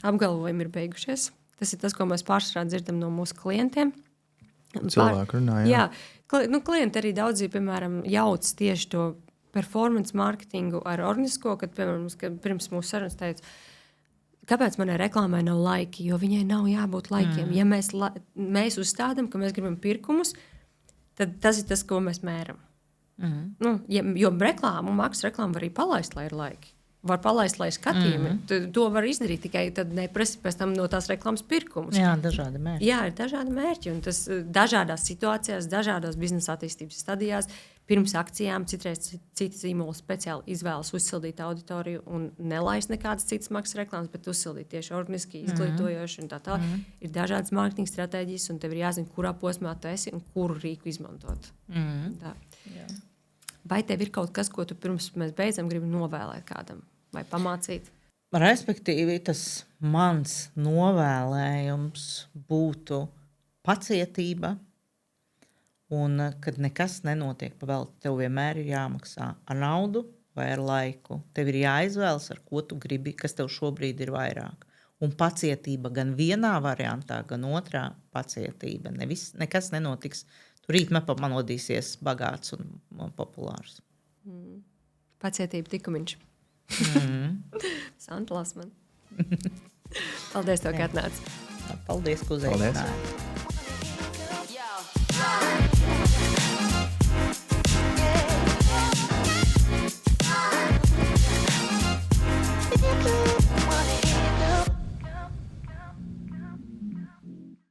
apgalvojumi ir beigušies. Tas ir tas, ko mēs pārsvarā dzirdam no mūsu klientiem. Cilvēku runā, jā. Klienti arī daudzi, piemēram, jauc tieši to performance marketingu ar organisko, kad, piemēram, pirms mūsu sarunas teica, kāpēc manai reklāmai nav laiki? Jo viņai nav jābūt laikiem. Ja mēs uzstādām, ka mēs gribam pirkumus, tad tas ir tas, ko mēs mēram. Jo reklāmu, maksas reklāmu var arī palaist, lai ir laiki. Var palaist, lai skatījumi. To var izdarīt, tikai tad neprasa pēc tam no tās reklāmas pirkumus. Jā, dažādi mērķi. Jā, ir dažādi mērķi. Un tas dažādās situācijās, dažādās biznesa attīstības stadijās, pirms akcijām citreiz citi zīmoli speciāli izvēlas uzsildīt auditoriju un nelaist nekādas citas maksas reklāmas, bet uzsildīt tieši organiski, izglītojoši un tā tālāk. Ir dažādas mārketinga stratēģijas, un tev ir jāzina, kurā posmā tu esi un kuru rīku izmantot. Vai tev ir kaut kas, ko tu pirms mēs beidzam gribi novēlēt kādam vai pamācīt? Respektīvi, tas mans novēlējums būtu pacietība. Un, kad nekas nenotiek pavēlti, tev vienmēr ir jāmaksā ar naudu vai ar laiku. Tev ir jāizvēlas, ar ko tu gribi, kas tev šobrīd ir vairāk. Un pacietība gan vienā variantā, gan otrā pacietība. Nekas nenotiks. Tu rīt nepamanodīsies bagāts un populārs. Pacietība tikumiņš. Santa Lasman. Paldies tev, ka atnāci. Paldies, ka uzaicināji.